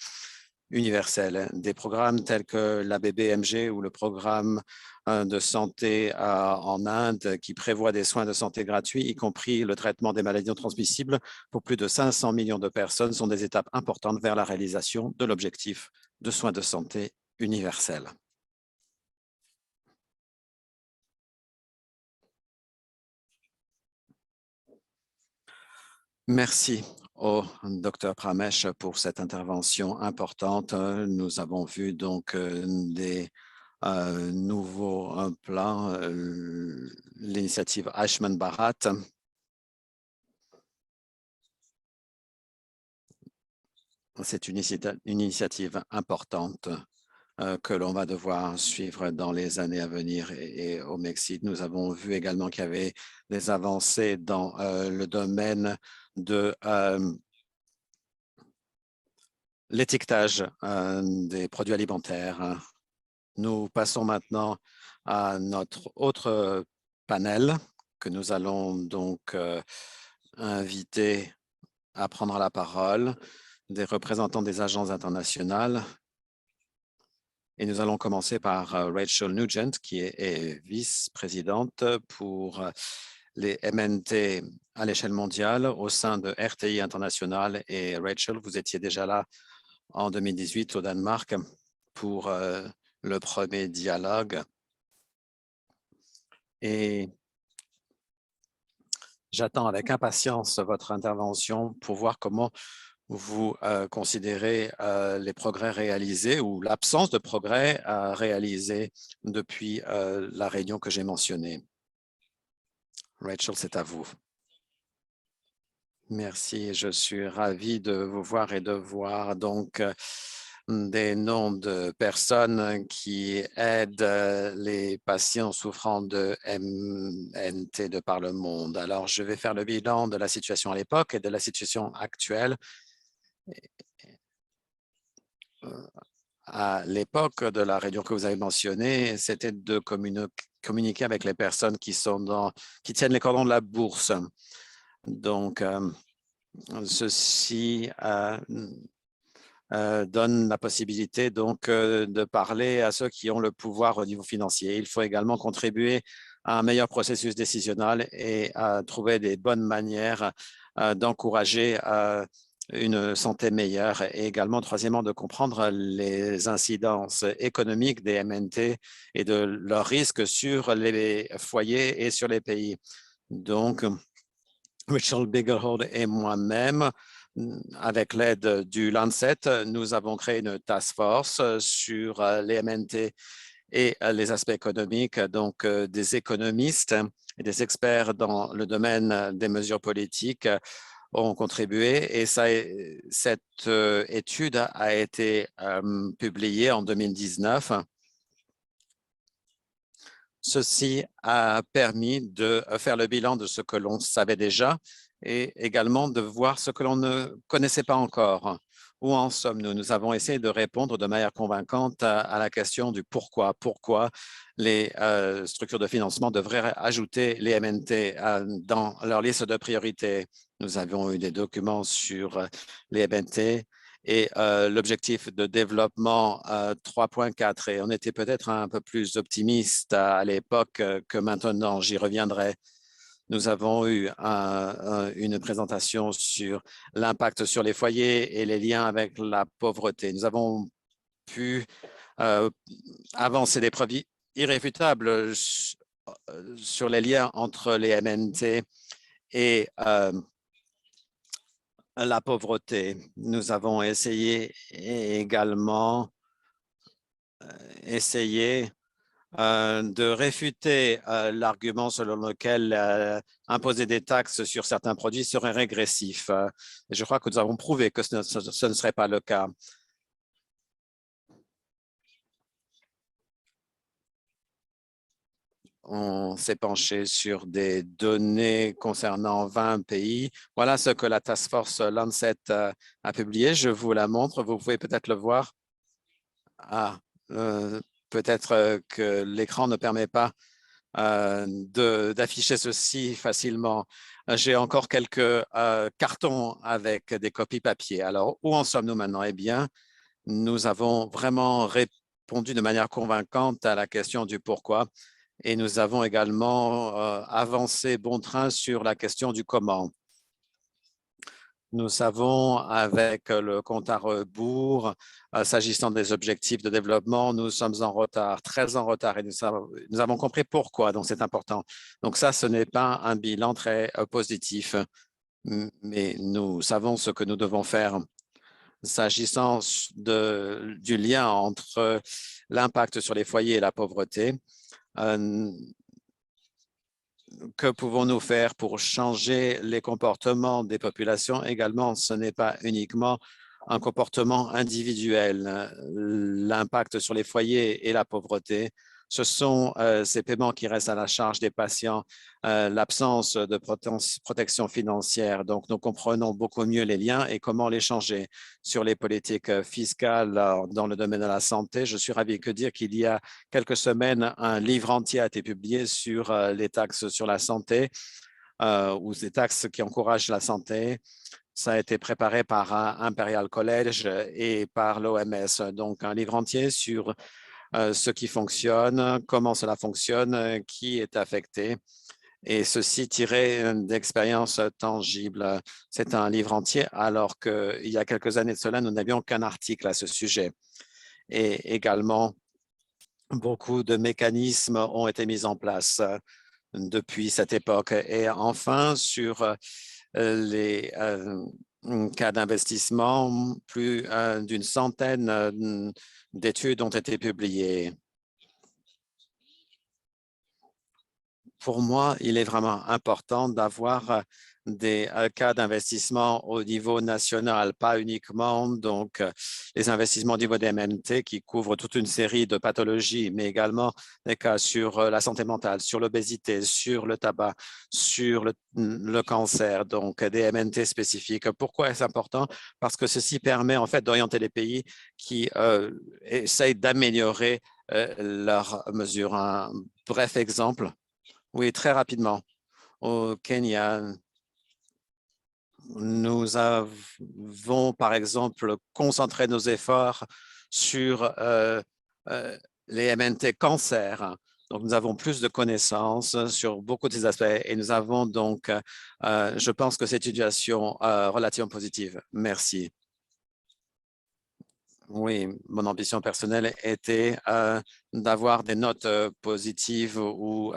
universels. Des programmes tels que l'ABBMG ou le programme de santé en Inde qui prévoit des soins de santé gratuits, y compris le traitement des maladies non transmissibles pour plus de 500 millions de personnes, sont des étapes importantes vers la réalisation de l'objectif de soins de santé universels. Merci au Dr Pramesh pour cette intervention importante. Nous avons vu donc des nouveaux plans, l'initiative Ayushman Bharat. C'est une initiative importante que l'on va devoir suivre dans les années à venir. Et au Mexique, nous avons vu également qu'il y avait des avancées dans le domaine de l'étiquetage des produits alimentaires. Nous passons maintenant à notre autre panel que nous allons donc inviter à prendre la parole, des représentants des agences internationales. Et nous allons commencer par Rachel Nugent, qui est vice-présidente pour les MNT à l'échelle mondiale au sein de RTI International. Et Rachel, vous étiez déjà là en 2018 au Danemark pour le premier dialogue. Et j'attends avec impatience votre intervention pour voir comment vous considérez les progrès réalisés ou l'absence de progrès réalisés depuis la réunion que j'ai mentionnée. Rachel, c'est à vous. Merci, je suis ravi de vous voir et de voir donc des noms de personnes qui aident les patients souffrant de MNT de par le monde. Alors, je vais faire le bilan de la situation à l'époque et de la situation actuelle À l'époque de la réunion que vous avez mentionnée, c'était de communiquer avec les personnes qui tiennent les cordons de la bourse. Donc, ceci donne la possibilité donc de parler à ceux qui ont le pouvoir au niveau financier. Il faut également contribuer à un meilleur processus décisionnel et à trouver des bonnes manières d'encourager une santé meilleure et également, troisièmement, de comprendre les incidences économiques des MNT et de leurs risques sur les foyers et sur les pays. Donc, Richard Bigelhold et moi-même, avec l'aide du Lancet, nous avons créé une task force sur les MNT et les aspects économiques, donc des économistes et des experts dans le domaine des mesures politiques ont contribué et cette étude a été publiée en 2019. Ceci a permis de faire le bilan de ce que l'on savait déjà et également de voir ce que l'on ne connaissait pas encore. Où en sommes-nous? Nous avons essayé de répondre de manière convaincante à la question du pourquoi. Pourquoi les structures de financement devraient ajouter les MNT dans leur liste de priorités. Nous avons eu des documents sur les MNT et l'objectif de développement 3.4. Et on était peut-être un peu plus optimiste à l'époque que maintenant. J'y reviendrai. Nous avons eu une présentation sur l'impact sur les foyers et les liens avec la pauvreté. Nous avons pu avancer des preuves irréfutables sur les liens entre les MNT et la pauvreté. Nous avons essayé également de réfuter l'argument selon lequel imposer des taxes sur certains produits serait régressif. Et je crois que nous avons prouvé que ce ne serait pas le cas. On s'est penché sur des données concernant 20 pays. Voilà ce que la Task Force Lancet a publié. Je vous la montre. Vous pouvez peut-être le voir. Ah, peut-être que l'écran ne permet pas d'afficher ceci facilement. J'ai encore quelques cartons avec des copies papier. Alors, où en sommes-nous maintenant? Eh bien, nous avons vraiment répondu de manière convaincante à la question du pourquoi et nous avons également avancé bon train sur la question du comment. Nous savons, avec le compte à rebours, s'agissant des objectifs de développement, nous sommes en retard, très en retard, et nous avons compris pourquoi, donc c'est important. Donc ça, ce n'est pas un bilan très positif, mais nous savons ce que nous devons faire. S'agissant du lien entre l'impact sur les foyers et la pauvreté, que pouvons-nous faire pour changer les comportements des populations également? Ce n'est pas uniquement un comportement individuel. L'impact sur les foyers et la pauvreté, ce sont ces paiements qui restent à la charge des patients, l'absence de protection financière. Donc, nous comprenons beaucoup mieux les liens et comment les changer. Sur les politiques fiscales dans le domaine de la santé, je suis ravi de dire qu'il y a quelques semaines, un livre entier a été publié sur les taxes sur la santé ou ces taxes qui encouragent la santé. Ça a été préparé par Imperial College et par l'OMS. Donc, un livre entier sur ce qui fonctionne, comment cela fonctionne, qui est affecté. Et ceci tiré d'expériences tangibles. C'est un livre entier, alors qu'il y a quelques années de cela, nous n'avions qu'un article à ce sujet. Et également, beaucoup de mécanismes ont été mis en place depuis cette époque. Et enfin, sur les cas d'investissement, plus d'une centaine d'études ont été publiées. pour moi, il est vraiment important d'avoir des cas d'investissement au niveau national, pas uniquement donc les investissements au niveau des MNT qui couvrent toute une série de pathologies, mais également des cas sur la santé mentale, sur l'obésité, sur le tabac, sur le cancer, donc des MNT spécifiques. Pourquoi est-ce important? Parce que ceci permet en fait d'orienter les pays qui essayent d'améliorer leurs mesures. Un bref exemple. Oui, très rapidement. Au Kenya, nous avons, par exemple, concentré nos efforts sur euh, les MNT cancer. Donc, nous avons plus de connaissances sur beaucoup de ces aspects et nous avons donc, je pense que cette situation relativement positive. Merci. Oui, mon ambition personnelle était d'avoir des notes positives ou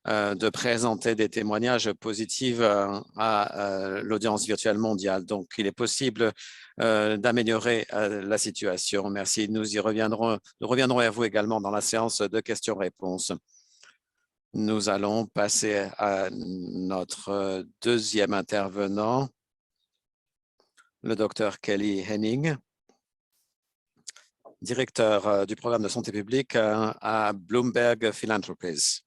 de présenter des témoignages positifs à l'audience virtuelle mondiale. Donc, il est possible d'améliorer la situation. Merci. Nous reviendrons à vous également dans la séance de questions-réponses. Nous allons passer à notre deuxième intervenant, le docteur Kelly Henning, directeur du programme de santé publique à Bloomberg Philanthropies.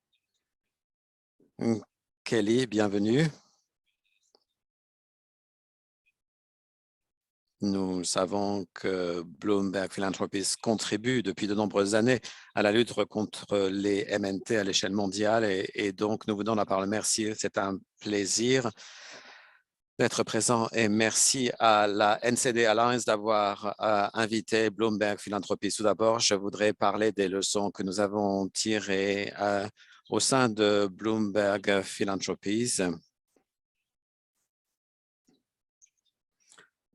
Kelly, bienvenue. Nous savons que Bloomberg Philanthropies contribue depuis de nombreuses années à la lutte contre les MNT à l'échelle mondiale et donc nous vous donnons la parole. Merci, c'est un plaisir d'être présent et merci à la NCD Alliance d'avoir invité Bloomberg Philanthropies. Tout d'abord, je voudrais parler des leçons que nous avons tirées au sein de Bloomberg Philanthropies.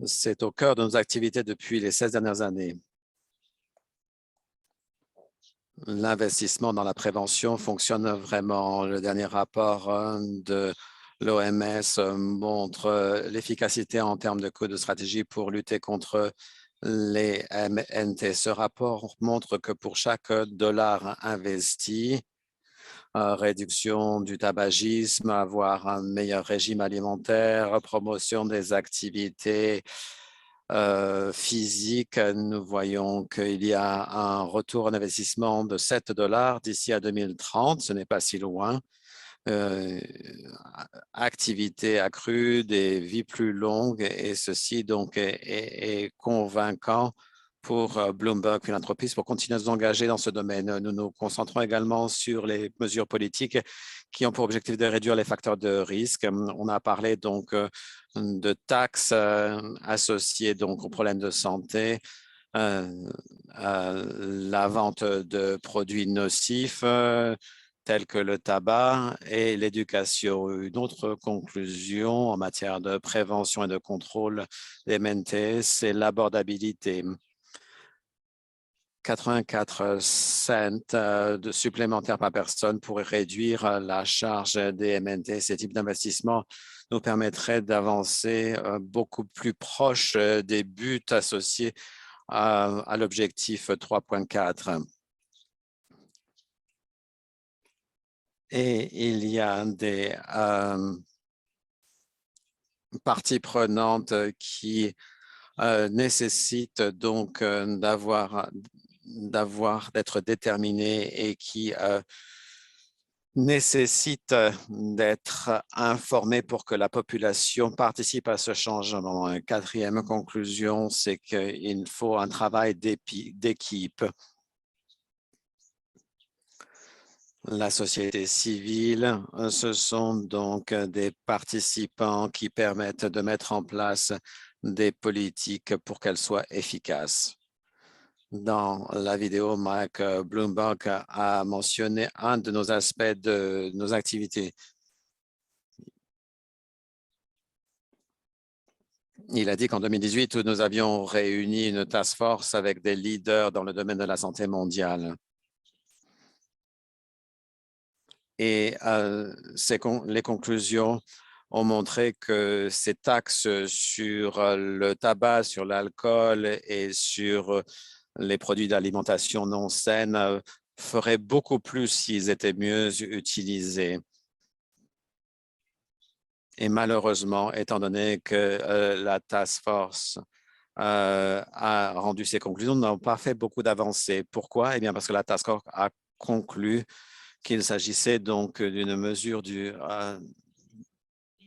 C'est au cœur de nos activités depuis les 16 dernières années. L'investissement dans la prévention fonctionne vraiment. Le dernier rapport de l'OMS montre l'efficacité en termes de coûts de stratégie pour lutter contre les MNT. Ce rapport montre que pour chaque dollar investi, réduction du tabagisme, avoir un meilleur régime alimentaire, promotion des activités physiques, nous voyons qu'il y a un retour en investissement de 7 dollars d'ici à 2030. Ce n'est pas si loin. Activité accrue, des vies plus longues et ceci donc est convaincant pour Bloomberg Philanthropies pour continuer à nous engager dans ce domaine. Nous nous concentrons également sur les mesures politiques qui ont pour objectif de réduire les facteurs de risque. On a parlé donc de taxes associées donc aux problèmes de santé, la vente de produits nocifs tels que le tabac et l'éducation. Une autre conclusion en matière de prévention et de contrôle des MNT, c'est l'abordabilité. 84 cents de supplémentaires par personne pourrait réduire la charge des MNT. Ces types d'investissements nous permettraient d'avancer beaucoup plus proche des buts associés à l'objectif 3.4. Et il y a des parties prenantes qui nécessitent donc d'être déterminées et qui nécessitent d'être informées pour que la population participe à ce changement. Une quatrième conclusion, c'est qu'il faut un travail d'équipe. La société civile, ce sont donc des participants qui permettent de mettre en place des politiques pour qu'elles soient efficaces. Dans la vidéo, Mike Bloomberg a mentionné un de nos aspects de nos activités. Il a dit qu'en 2018, nous avions réuni une task force avec des leaders dans le domaine de la santé mondiale. Et les conclusions ont montré que ces taxes sur le tabac, sur l'alcool et sur les produits d'alimentation non saine feraient beaucoup plus s'ils étaient mieux utilisés. Et malheureusement, étant donné que la task force a rendu ses conclusions, nous n'avons pas fait beaucoup d'avancées. Pourquoi? Eh bien, parce que la task force a conclu qu'il s'agissait donc d'une mesure de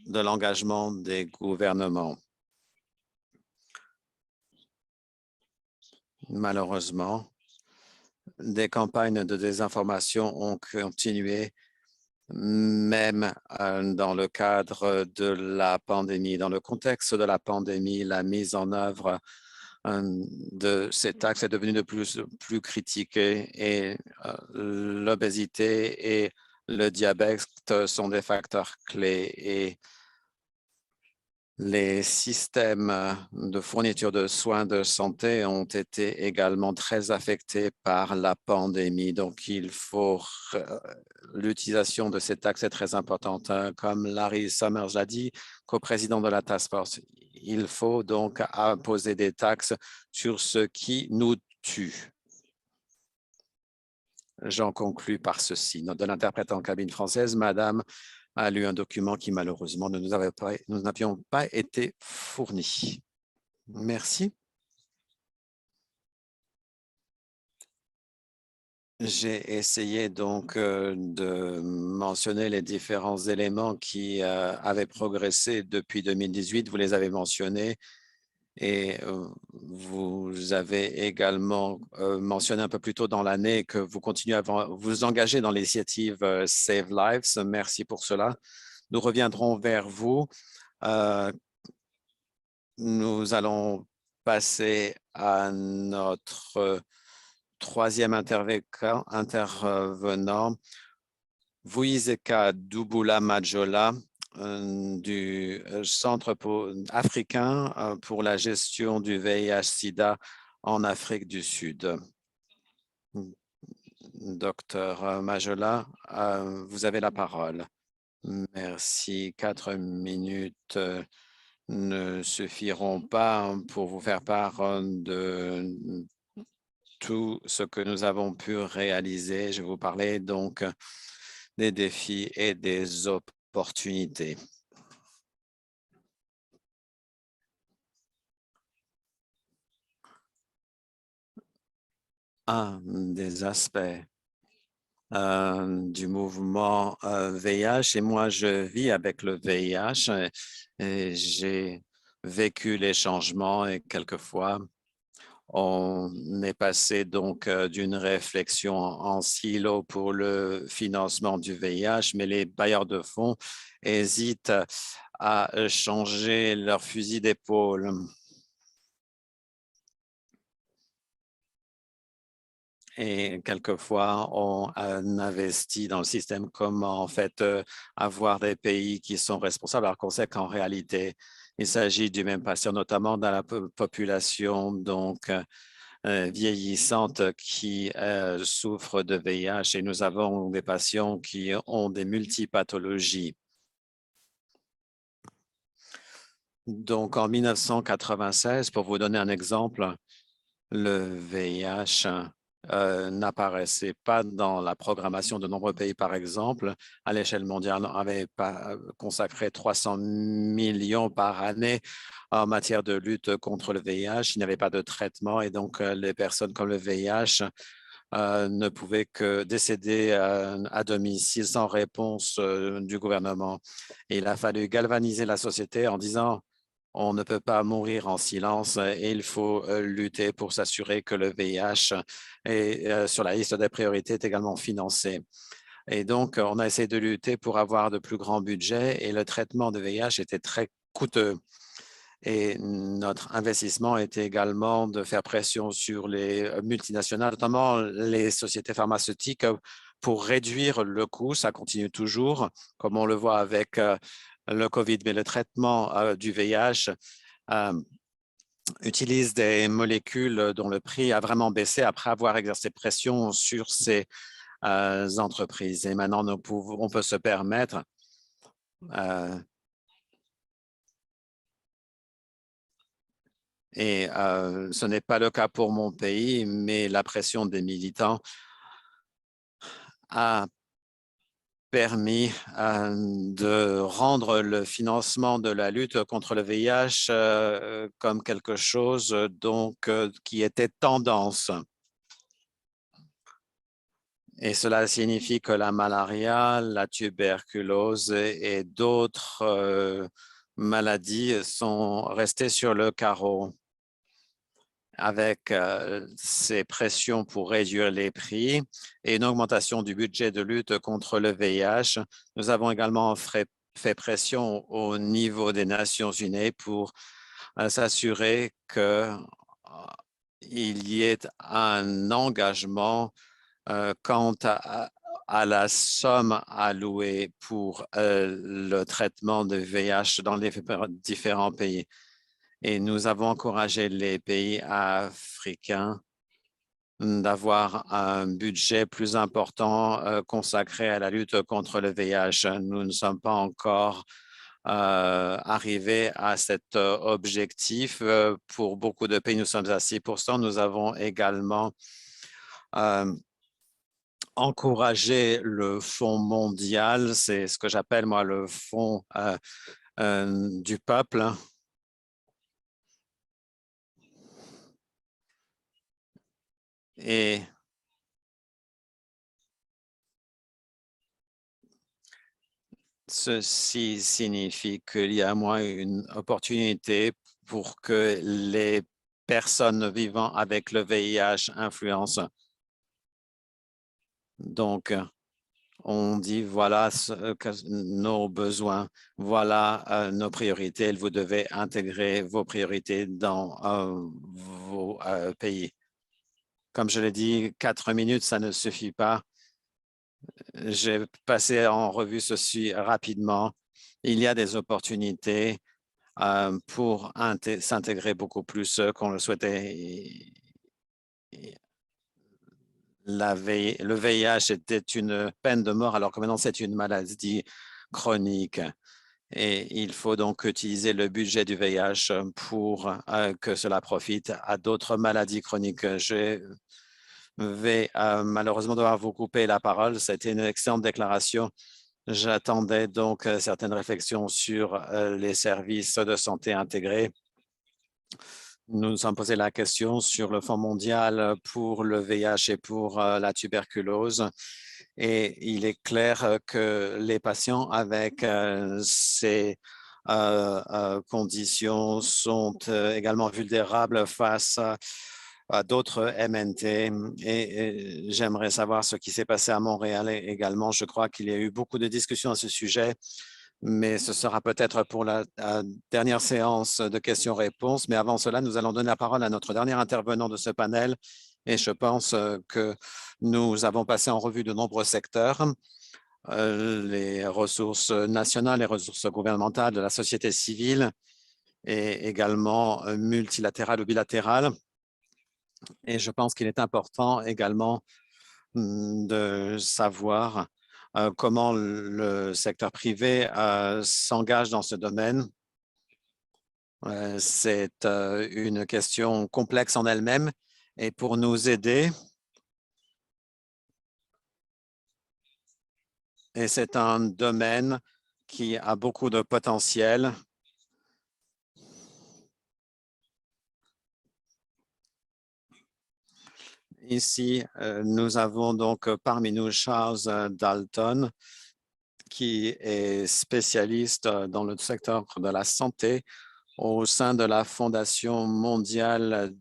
l'engagement des gouvernements. Malheureusement, des campagnes de désinformation ont continué même dans le cadre de la pandémie. Dans le contexte de la pandémie, la mise en œuvre de ces taxes est devenue de plus en plus critiquée et l'obésité et le diabète sont des facteurs clés et les systèmes de fourniture de soins de santé ont été également très affectés par la pandémie. Donc, l'utilisation de ces taxes est très importante. Comme Larry Summers l'a dit, co-président de la task force, il faut donc imposer des taxes sur ce qui nous tue. J'en conclus par ceci. De l'interprète en cabine française, Madame a lu un document qui malheureusement nous n'avions pas été fourni. Merci. J'ai essayé donc de mentionner les différents éléments qui avaient progressé depuis 2018. Vous les avez mentionnés et vous avez également mentionné un peu plus tôt dans l'année que vous continuez à vous engager dans l'initiative Save Lives. Merci pour cela. Nous reviendrons vers vous. Nous allons passer à notre troisième intervenant, Vuyiseka Dubula Majola du Centre africain pour la gestion du VIH-Sida en Afrique du Sud. Docteur Majola, vous avez la parole. Merci. 4 minutes ne suffiront pas pour vous faire part de tout ce que nous avons pu réaliser. Je vais vous parler donc des défis et des opportunités. Un des aspects du mouvement VIH, et moi je vis avec le VIH et j'ai vécu les changements et quelquefois on est passé donc d'une réflexion en silo pour le financement du VIH, mais les bailleurs de fonds hésitent à changer leur fusil d'épaule. Et quelquefois, on investit dans le système comment en fait avoir des pays qui sont responsables, alors qu'on sait qu'en réalité, il s'agit du même patient, notamment dans la population donc vieillissante qui souffre de VIH. Et nous avons des patients qui ont des multipathologies. Donc, en 1996, pour vous donner un exemple, le VIH n'apparaissait pas dans la programmation de nombreux pays, par exemple. À l'échelle mondiale, on avait consacré 300 millions par année en matière de lutte contre le VIH. Il n'y avait pas de traitement et donc les personnes comme le VIH ne pouvaient que décéder à domicile sans réponse du gouvernement. Et il a fallu galvaniser la société en disant on ne peut pas mourir en silence et il faut lutter pour s'assurer que le VIH est sur la liste des priorités est également financé. Et donc, on a essayé de lutter pour avoir de plus grands budgets et le traitement de VIH était très coûteux. Et notre investissement était également de faire pression sur les multinationales, notamment les sociétés pharmaceutiques, pour réduire le coût. Ça continue toujours, comme on le voit avec le COVID, mais le traitement du VIH utilise des molécules dont le prix a vraiment baissé après avoir exercé pression sur ces entreprises. Et maintenant, on peut se permettre et ce n'est pas le cas pour mon pays, mais la pression des militants a permis de rendre le financement de la lutte contre le VIH comme quelque chose qui était tendance. Et cela signifie que la malaria, la tuberculose et d'autres maladies sont restées sur le carreau. Avec ces pressions pour réduire les prix et une augmentation du budget de lutte contre le VIH, nous avons également fait pression au niveau des Nations unies pour s'assurer qu'il y ait un engagement quant à la somme allouée pour le traitement de VIH dans les différents pays. Et nous avons encouragé les pays africains d'avoir un budget plus important consacré à la lutte contre le VIH. Nous ne sommes pas encore arrivés à cet objectif. Pour beaucoup de pays, nous sommes à 6%. Nous avons également encouragé le Fonds mondial, c'est ce que j'appelle moi le Fonds du peuple. Et ceci signifie qu'il y a moins une opportunité pour que les personnes vivant avec le VIH influencent. Donc, on dit voilà nos besoins, voilà nos priorités. Vous devez intégrer vos priorités dans vos pays. Comme je l'ai dit, 4 minutes, ça ne suffit pas. J'ai passé en revue ceci rapidement. Il y a des opportunités pour s'intégrer beaucoup plus qu'on le souhaitait. Le VIH était une peine de mort alors que maintenant c'est une maladie chronique. Et il faut donc utiliser le budget du VIH pour que cela profite à d'autres maladies chroniques. Je vais malheureusement devoir vous couper la parole. C'était une excellente déclaration. J'attendais donc certaines réflexions sur les services de santé intégrés. Nous nous sommes posé la question sur le Fonds mondial pour le VIH et pour la tuberculose. Et il est clair que les patients avec ces conditions sont également vulnérables face à d'autres MNT. Et j'aimerais savoir ce qui s'est passé à Montréal également. Je crois qu'il y a eu beaucoup de discussions à ce sujet, mais ce sera peut-être pour la dernière séance de questions-réponses. Mais avant cela, nous allons donner la parole à notre dernier intervenant de ce panel. Et je pense que nous avons passé en revue de nombreux secteurs, les ressources nationales, les ressources gouvernementales, de la société civile et également multilatérales ou bilatérales. Et je pense qu'il est important également de savoir comment le secteur privé s'engage dans ce domaine. C'est une question complexe en elle-même et pour nous aider, et c'est un domaine qui a beaucoup de potentiel. Ici, nous avons donc parmi nous Charles Dalton, qui est spécialiste dans le secteur de la santé au sein de la Fondation mondiale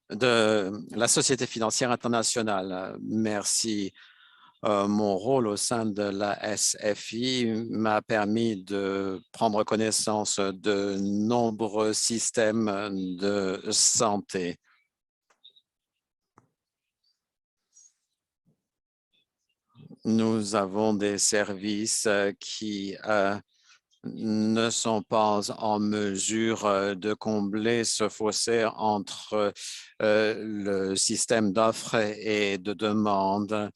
de la Société financière internationale. Merci. Mon rôle au sein de la SFI m'a permis de prendre connaissance de nombreux systèmes de santé. Nous avons des services qui ne sont pas en mesure de combler ce fossé entre le système d'offres et de demande.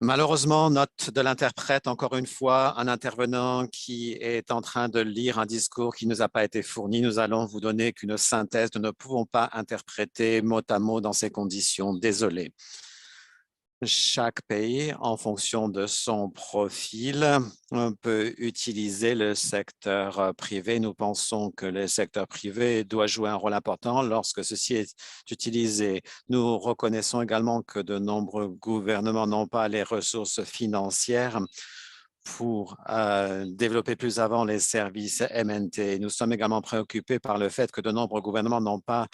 Malheureusement, note de l'interprète, encore une fois, un intervenant qui est en train de lire un discours qui ne nous a pas été fourni. Nous allons vous donner qu'une synthèse. Nous ne pouvons pas interpréter mot à mot dans ces conditions. Désolé. Chaque pays, en fonction de son profil, peut utiliser le secteur privé. Nous pensons que le secteur privé doit jouer un rôle important lorsque ceci est utilisé. Nous reconnaissons également que de nombreux gouvernements n'ont pas les ressources financières pour développer plus avant les services MNT. Nous sommes également préoccupés par le fait que de nombreux gouvernements n'ont pas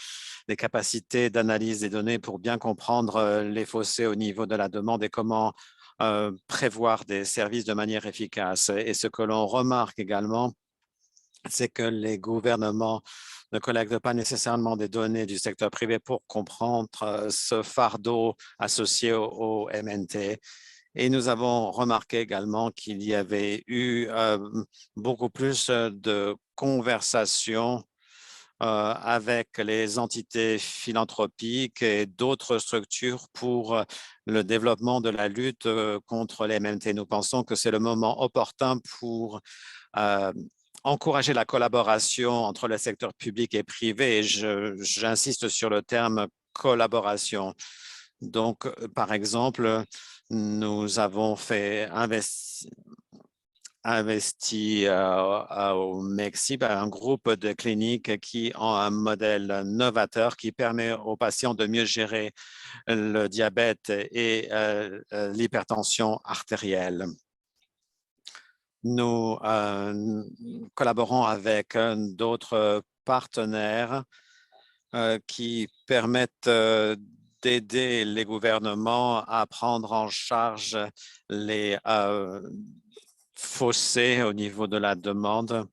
les capacités d'analyse des données pour bien comprendre les fossés au niveau de la demande et comment prévoir des services de manière efficace. Et ce que l'on remarque également, c'est que les gouvernements ne collectent pas nécessairement des données du secteur privé pour comprendre ce fardeau associé au MNT. Et nous avons remarqué également qu'il y avait eu beaucoup plus de conversations avec les entités philanthropiques et d'autres structures pour le développement de la lutte contre les MNT. Nous pensons que c'est le moment opportun pour encourager la collaboration entre le secteur public et privé. Et j'insiste sur le terme collaboration. Donc, par exemple, nous avons fait investi au Mexique un groupe de cliniques qui ont un modèle novateur qui permet aux patients de mieux gérer le diabète et l'hypertension artérielle. Nous collaborons avec d'autres partenaires qui permettent d'aider les gouvernements à prendre en charge les fossés au niveau de la demande.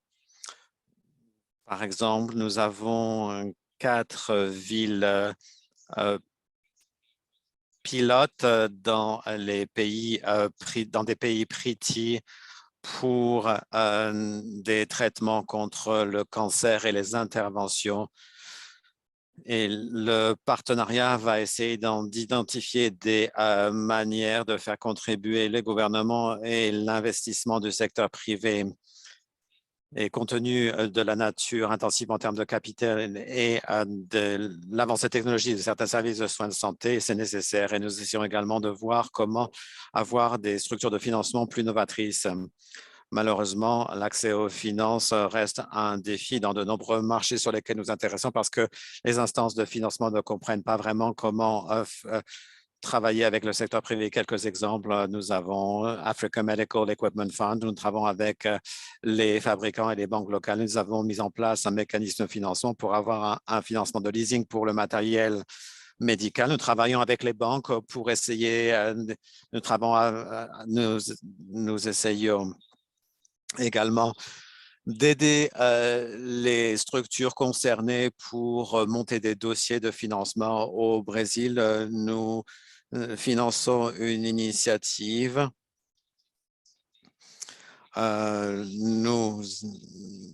Par exemple, nous avons 4 villes pilotes dans des pays pretty pour des traitements contre le cancer et les interventions. Et le partenariat va essayer d'identifier des manières de faire contribuer les gouvernements et l'investissement du secteur privé. Et compte tenu de la nature intensive en termes de capital et de l'avancée technologique de certains services de soins de santé, c'est nécessaire. Et nous essayons également de voir comment avoir des structures de financement plus novatrices. Malheureusement, l'accès aux finances reste un défi dans de nombreux marchés sur lesquels nous intéressons parce que les instances de financement ne comprennent pas vraiment comment travailler avec le secteur privé. Quelques exemples, nous avons African Medical Equipment Fund, nous travaillons avec les fabricants et les banques locales. Nous avons mis en place un mécanisme de financement pour avoir un financement de leasing pour le matériel médical. Nous travaillons avec les banques pour essayer, nous essayons également d'aider les structures concernées pour monter des dossiers de financement. Au Brésil, nous finançons une initiative. Nous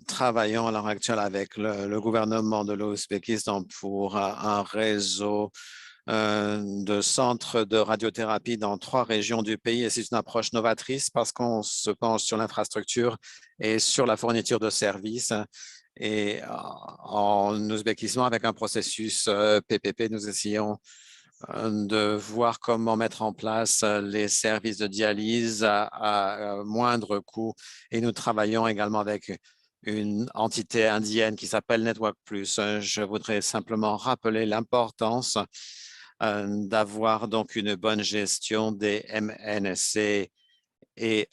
travaillons à l'heure actuelle avec le gouvernement de l'Ouzbékistan pour un réseau de centres de radiothérapie dans 3 régions du pays. Et c'est une approche novatrice parce qu'on se penche sur l'infrastructure et sur la fourniture de services. Et en Ouzbékistan, avec un processus PPP, nous essayons de voir comment mettre en place les services de dialyse à moindre coût. Et nous travaillons également avec une entité indienne qui s'appelle Network Plus. Je voudrais simplement rappeler l'importance d'avoir donc une bonne gestion des MNC et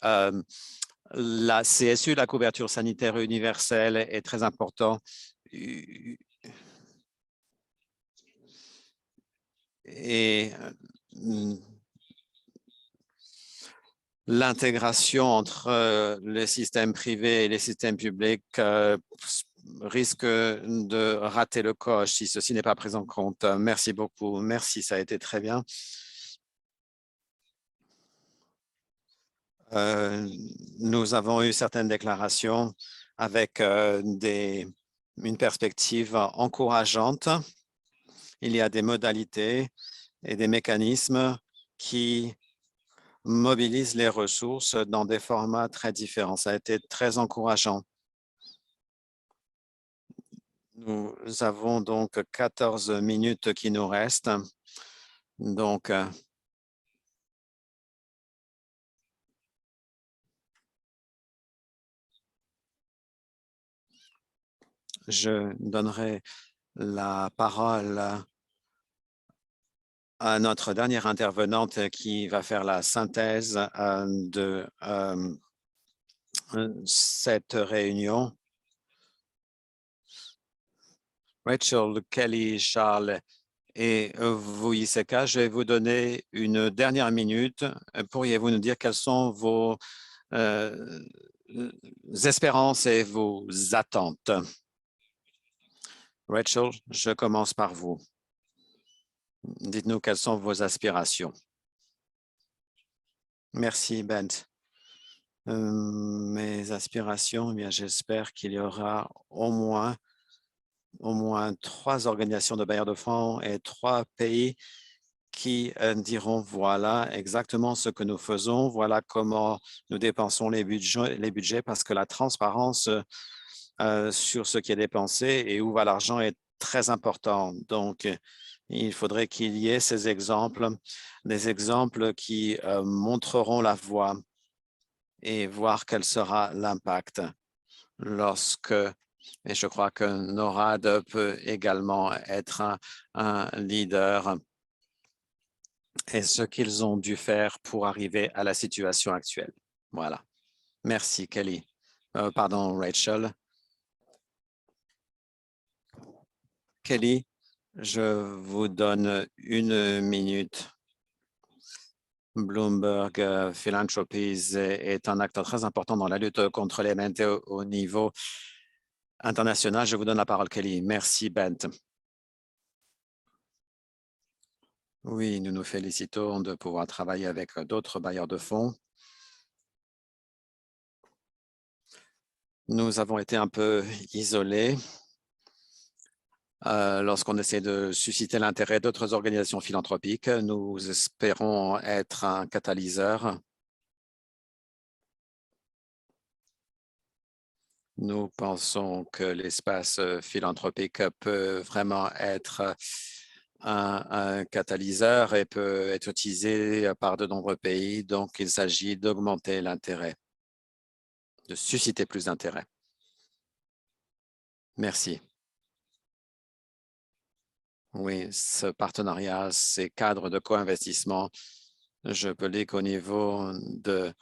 la CSU, la couverture sanitaire universelle, est très important. Et l'intégration entre les systèmes privés et les systèmes publics risque de rater le coche si ceci n'est pas pris en compte. Merci beaucoup. Merci, ça a été très bien. Nous avons eu certaines déclarations avec une perspective encourageante. Il y a des modalités et des mécanismes qui mobilisent les ressources dans des formats très différents. Ça a été très encourageant. Nous avons donc 14 minutes qui nous restent. Donc, je donnerai la parole à notre dernière intervenante qui va faire la synthèse de cette réunion. Rachel, Kelly, Charles et vous, Iseka, je vais vous donner une dernière minute. Pourriez-vous nous dire quelles sont vos espérances et vos attentes? Rachel, je commence par vous. Dites-nous quelles sont vos aspirations. Merci, Bent. Mes aspirations, eh bien, j'espère qu'il y aura au moins 3 organisations de bailleurs de fonds et 3 pays qui diront voilà exactement ce que nous faisons, voilà comment nous dépensons les budgets parce que la transparence sur ce qui est dépensé et où va l'argent est très important. Donc, il faudrait qu'il y ait ces exemples, des exemples qui montreront la voie et voir quel sera l'impact lorsque, et je crois que NORAD peut également être un leader et ce qu'ils ont dû faire pour arriver à la situation actuelle. Voilà. Merci, Kelly. Pardon, Rachel. Kelly, je vous donne une minute. Bloomberg Philanthropies est un acteur très important dans la lutte contre les MNT au niveau international. Je vous donne la parole, Kelly. Merci, Bent. Oui, nous nous félicitons de pouvoir travailler avec d'autres bailleurs de fonds. Nous avons été un peu isolés lorsqu'on essaie de susciter l'intérêt d'autres organisations philanthropiques. Nous espérons être un catalyseur. Nous pensons que l'espace philanthropique peut vraiment être un catalyseur et peut être utilisé par de nombreux pays. Donc, il s'agit d'augmenter l'intérêt, de susciter plus d'intérêt. Merci. Oui, ce partenariat, ces cadres de co-investissement, je peux dire qu'au niveau de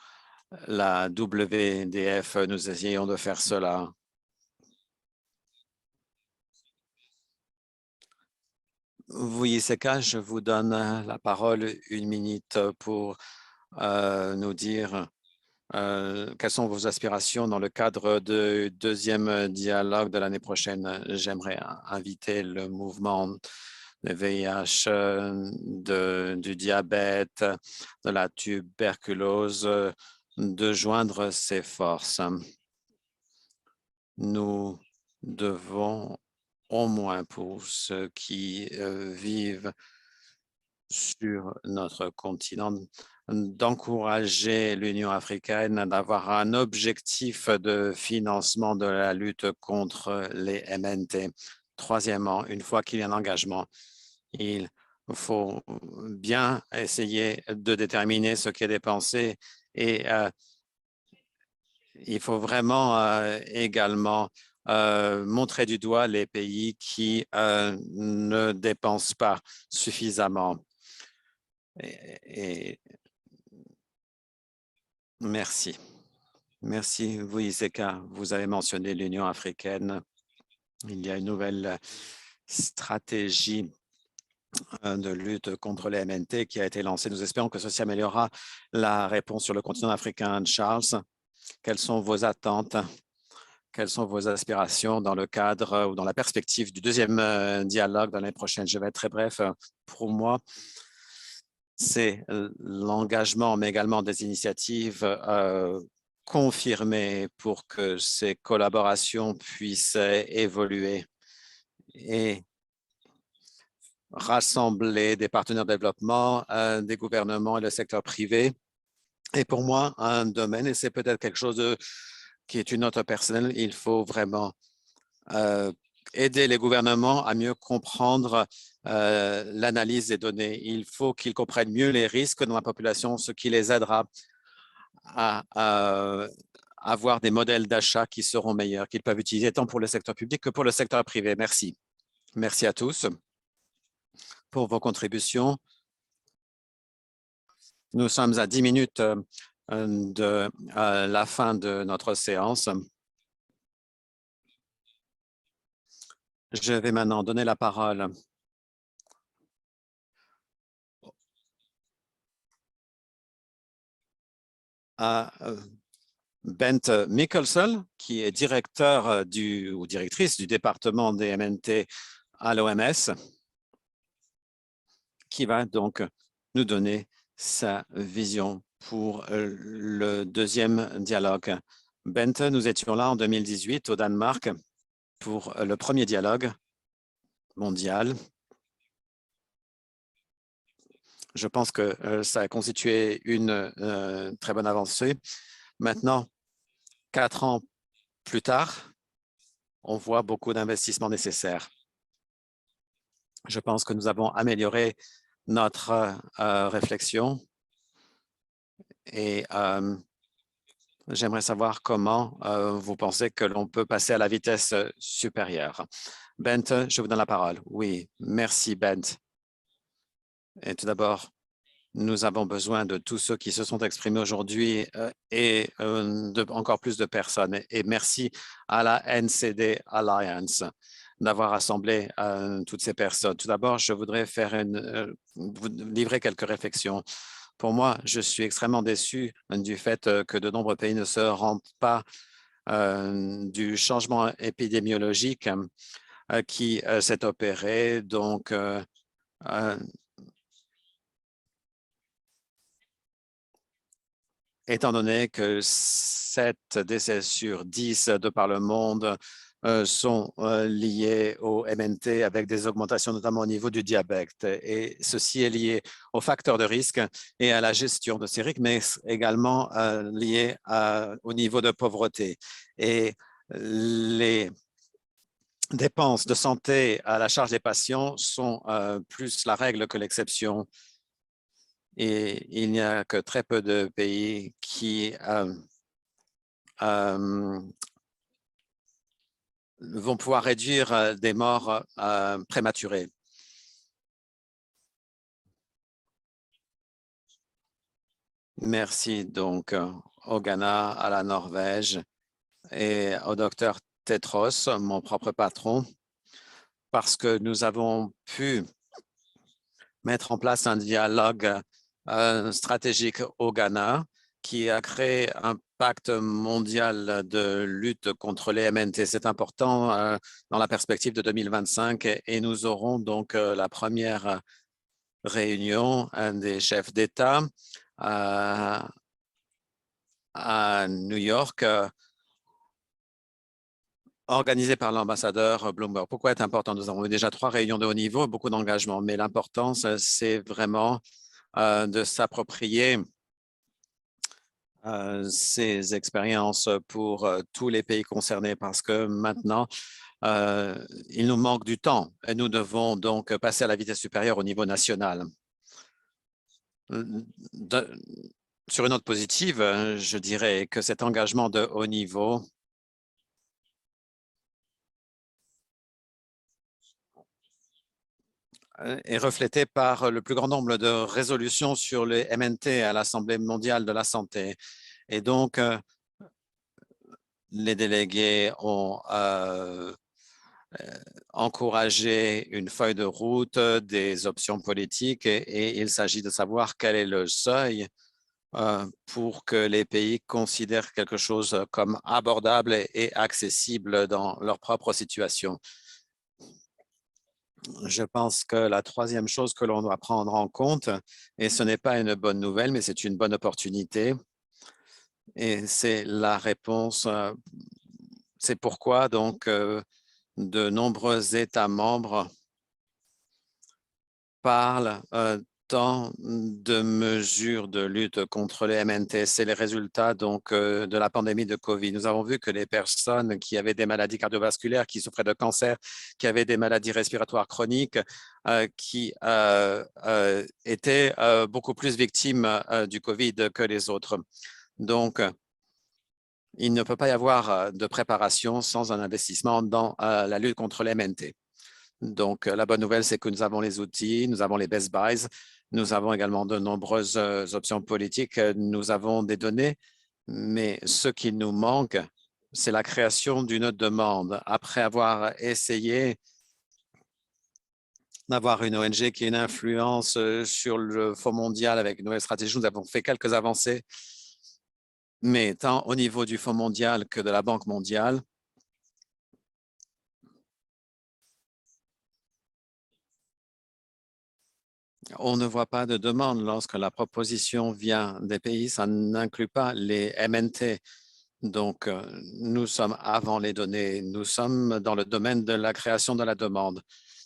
la WDF, nous essayons de faire cela. Vous, Iseka, je vous donne la parole une minute pour nous dire quelles sont vos aspirations dans le cadre du deuxième dialogue de l'année prochaine. J'aimerais inviter le mouvement de VIH, du diabète, de la tuberculose, de joindre ses forces. Nous devons, au moins pour ceux qui vivent sur notre continent, d'encourager l'Union africaine d'avoir un objectif de financement de la lutte contre les MNT. Troisièmement, une fois qu'il y a un engagement, il faut bien essayer de déterminer ce qui est dépensé et il faut vraiment également montrer du doigt les pays qui ne dépensent pas suffisamment. Et merci. Merci, vous, Iseka. Vous avez mentionné l'Union africaine. Il y a une nouvelle stratégie de lutte contre les MNT qui a été lancée. Nous espérons que ceci améliorera la réponse sur le continent africain. Charles, quelles sont vos attentes? Quelles sont vos aspirations dans le cadre ou dans la perspective du deuxième dialogue de l'année prochaine? Je vais être très bref. Pour moi, c'est l'engagement, mais également des initiatives confirmées pour que ces collaborations puissent évoluer et rassembler des partenaires de développement, des gouvernements et le secteur privé. Et pour moi, un domaine, et c'est peut-être quelque chose qui est une note personnelle, il faut vraiment aider les gouvernements à mieux comprendre l'analyse des données. Il faut qu'ils comprennent mieux les risques dans la population, ce qui les aidera à avoir des modèles d'achat qui seront meilleurs, qu'ils peuvent utiliser tant pour le secteur public que pour le secteur privé. Merci. Merci à tous pour vos contributions. Nous sommes à 10 minutes de la fin de notre séance. Je vais maintenant donner la parole à Bent Mikkelsen, qui est directeur ou directrice du département des MNT à l'OMS, qui va donc nous donner sa vision pour le deuxième dialogue. Bent, nous étions là en 2018 au Danemark pour le premier dialogue mondial. Je pense que ça a constitué une très bonne avancée. Maintenant, 4 ans plus tard, on voit beaucoup d'investissements nécessaires. Je pense que nous avons amélioré notre réflexion et j'aimerais savoir comment vous pensez que l'on peut passer à la vitesse supérieure. Bent, je vous donne la parole. Oui, merci Bent. Et tout d'abord, nous avons besoin de tous ceux qui se sont exprimés aujourd'hui et encore plus de personnes. Et merci à la NCD Alliance d'avoir rassemblé toutes ces personnes. Tout d'abord, je voudrais vous livrer quelques réflexions. Pour moi, je suis extrêmement déçu du fait que de nombreux pays ne se rendent pas du changement épidémiologique qui s'est opéré. Donc, étant donné que 7 décès sur 10 de par le monde sont liés au MNT avec des augmentations notamment au niveau du diabète. Et ceci est lié aux facteurs de risque et à la gestion de ces risques, mais également lié au niveau de pauvreté. Et les dépenses de santé à la charge des patients sont plus la règle que l'exception. Et il n'y a que très peu de pays qui vont pouvoir réduire des morts prématurées. Merci donc au Ghana, à la Norvège et au docteur Tedros, mon propre patron, parce que nous avons pu mettre en place un dialogue stratégique au Ghana qui a créé un pacte mondial de lutte contre les MNT. C'est important dans la perspective de 2025 et nous aurons donc la première réunion des chefs d'État à New York organisée par l'ambassadeur Bloomberg. Pourquoi est-ce important? Nous avons eu déjà 3 réunions de haut niveau, beaucoup d'engagement, mais l'importance, c'est vraiment de s'approprier ces expériences pour tous les pays concernés parce que maintenant, il nous manque du temps et nous devons donc passer à la vitesse supérieure au niveau national. Sur une note positive, je dirais que cet engagement de haut niveau est reflété par le plus grand nombre de résolutions sur les MNT à l'Assemblée mondiale de la santé. Et donc, les délégués ont encouragé une feuille de route, des options politiques et il s'agit de savoir quel est le seuil pour que les pays considèrent quelque chose comme abordable et accessible dans leur propre situation. Je pense que la troisième chose que l'on doit prendre en compte, et ce n'est pas une bonne nouvelle, mais c'est une bonne opportunité, et c'est la réponse. C'est pourquoi donc de nombreux États membres parlent tant de mesures de lutte contre les MNT. C'est les résultats donc de la pandémie de COVID. Nous avons vu que les personnes qui avaient des maladies cardiovasculaires, qui souffraient de cancer, qui avaient des maladies respiratoires chroniques, qui étaient beaucoup plus victimes du COVID que les autres. Donc, il ne peut pas y avoir de préparation sans un investissement dans la lutte contre les MNT. Donc, la bonne nouvelle, c'est que nous avons les outils, nous avons les best buys, nous avons également de nombreuses options politiques, nous avons des données, mais ce qui nous manque, c'est la création d'une demande. Après avoir essayé d'avoir une ONG qui a une influence sur le Fonds mondial avec une nouvelle stratégie, nous avons fait quelques avancées, mais tant au niveau du Fonds mondial que de la Banque mondiale, on ne voit pas de demande lorsque la proposition vient des pays. Ça n'inclut pas les MNT. Donc, nous sommes avant les données. Nous sommes dans le domaine de la création de la demande.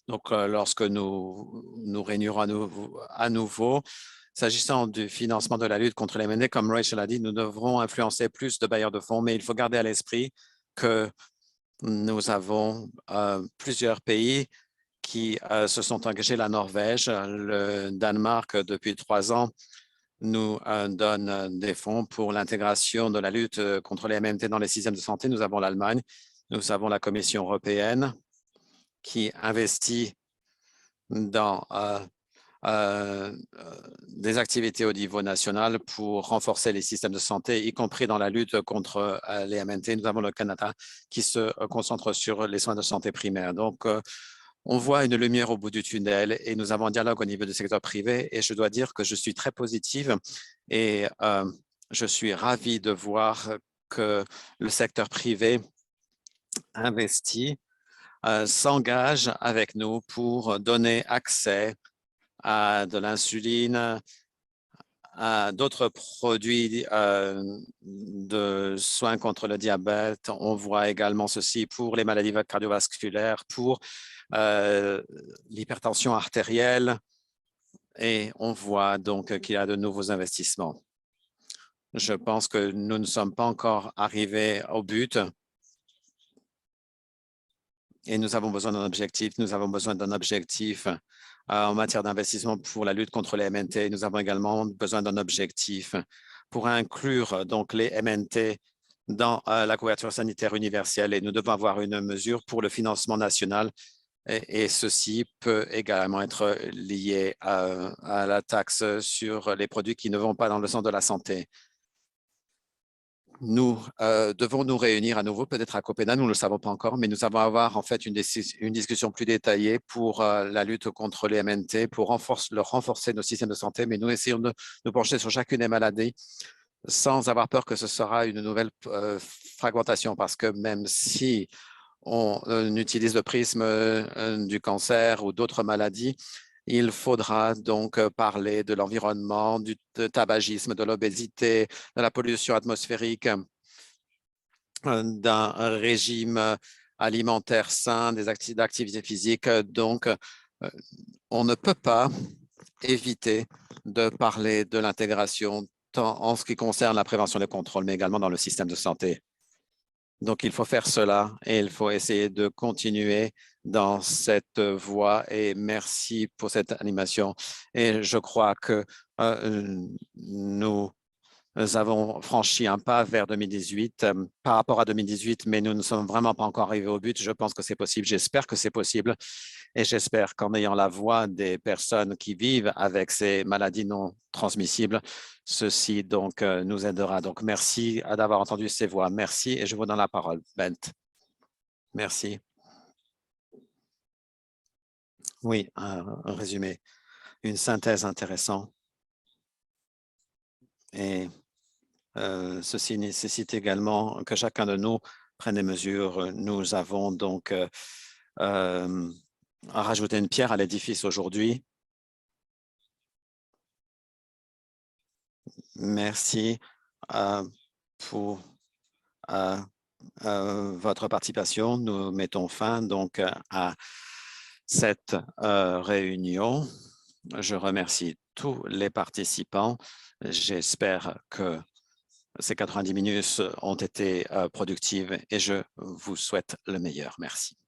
Donc, lorsque nous réunirons à nouveau, s'agissant du financement de la lutte contre les MNT, comme Rachel a dit, nous devrons influencer plus de bailleurs de fonds, mais il faut garder à l'esprit que nous avons plusieurs pays qui se sont engagés, la Norvège, le Danemark, depuis 3 ans, nous donne des fonds pour l'intégration de la lutte contre les MNT dans les systèmes de santé. Nous avons l'Allemagne, nous avons la Commission européenne qui investit dans des activités au niveau national pour renforcer les systèmes de santé, y compris dans la lutte contre les MNT. Nous avons le Canada qui se concentre sur les soins de santé primaires. Donc, on voit une lumière au bout du tunnel et nous avons un dialogue au niveau du secteur privé et je dois dire que je suis très positive et je suis ravi de voir que le secteur privé investit, s'engage avec nous pour donner accès à de l'insuline, à d'autres produits de soins contre le diabète. On voit également ceci pour les maladies cardiovasculaires, pour l'hypertension artérielle et on voit donc qu'il y a de nouveaux investissements. Je pense que nous ne sommes pas encore arrivés au but et nous avons besoin d'un objectif. Nous avons besoin d'un objectif en matière d'investissement pour la lutte contre les MNT. Nous avons également besoin d'un objectif pour inclure donc les MNT dans la couverture sanitaire universelle et nous devons avoir une mesure pour le financement national et ceci peut également être lié à la taxe sur les produits qui ne vont pas dans le sens de la santé. Nous devons nous réunir à nouveau, peut-être à Copenhague, nous ne le savons pas encore, mais nous allons avoir en fait une discussion plus détaillée pour la lutte contre les MNT, pour renforcer nos systèmes de santé, mais nous essayons de nous pencher sur chacune des maladies sans avoir peur que ce sera une nouvelle fragmentation, parce que même si on utilise le prisme du cancer ou d'autres maladies, il faudra donc parler de l'environnement, du tabagisme, de l'obésité, de la pollution atmosphérique, d'un régime alimentaire sain, d'activités physiques. Donc, on ne peut pas éviter de parler de l'intégration tant en ce qui concerne la prévention et le contrôle, mais également dans le système de santé. Donc, il faut faire cela et il faut essayer de continuer dans cette voie et merci pour cette animation. Et je crois que nous avons franchi un pas vers 2018 par rapport à 2018, mais nous ne sommes vraiment pas encore arrivés au but. Je pense que c'est possible. J'espère que c'est possible et j'espère qu'en ayant la voix des personnes qui vivent avec ces maladies non transmissibles, ceci donc nous aidera. Donc, merci d'avoir entendu ces voix. Merci et je vous donne la parole. Bent. Merci. Oui, un résumé, une synthèse intéressante. Et ceci nécessite également que chacun de nous prenne des mesures. Nous avons donc rajouté une pierre à l'édifice aujourd'hui. Merci pour votre participation. Nous mettons fin donc à cette réunion. Je remercie tous les participants. J'espère que ces 90 minutes ont été productives et je vous souhaite le meilleur. Merci.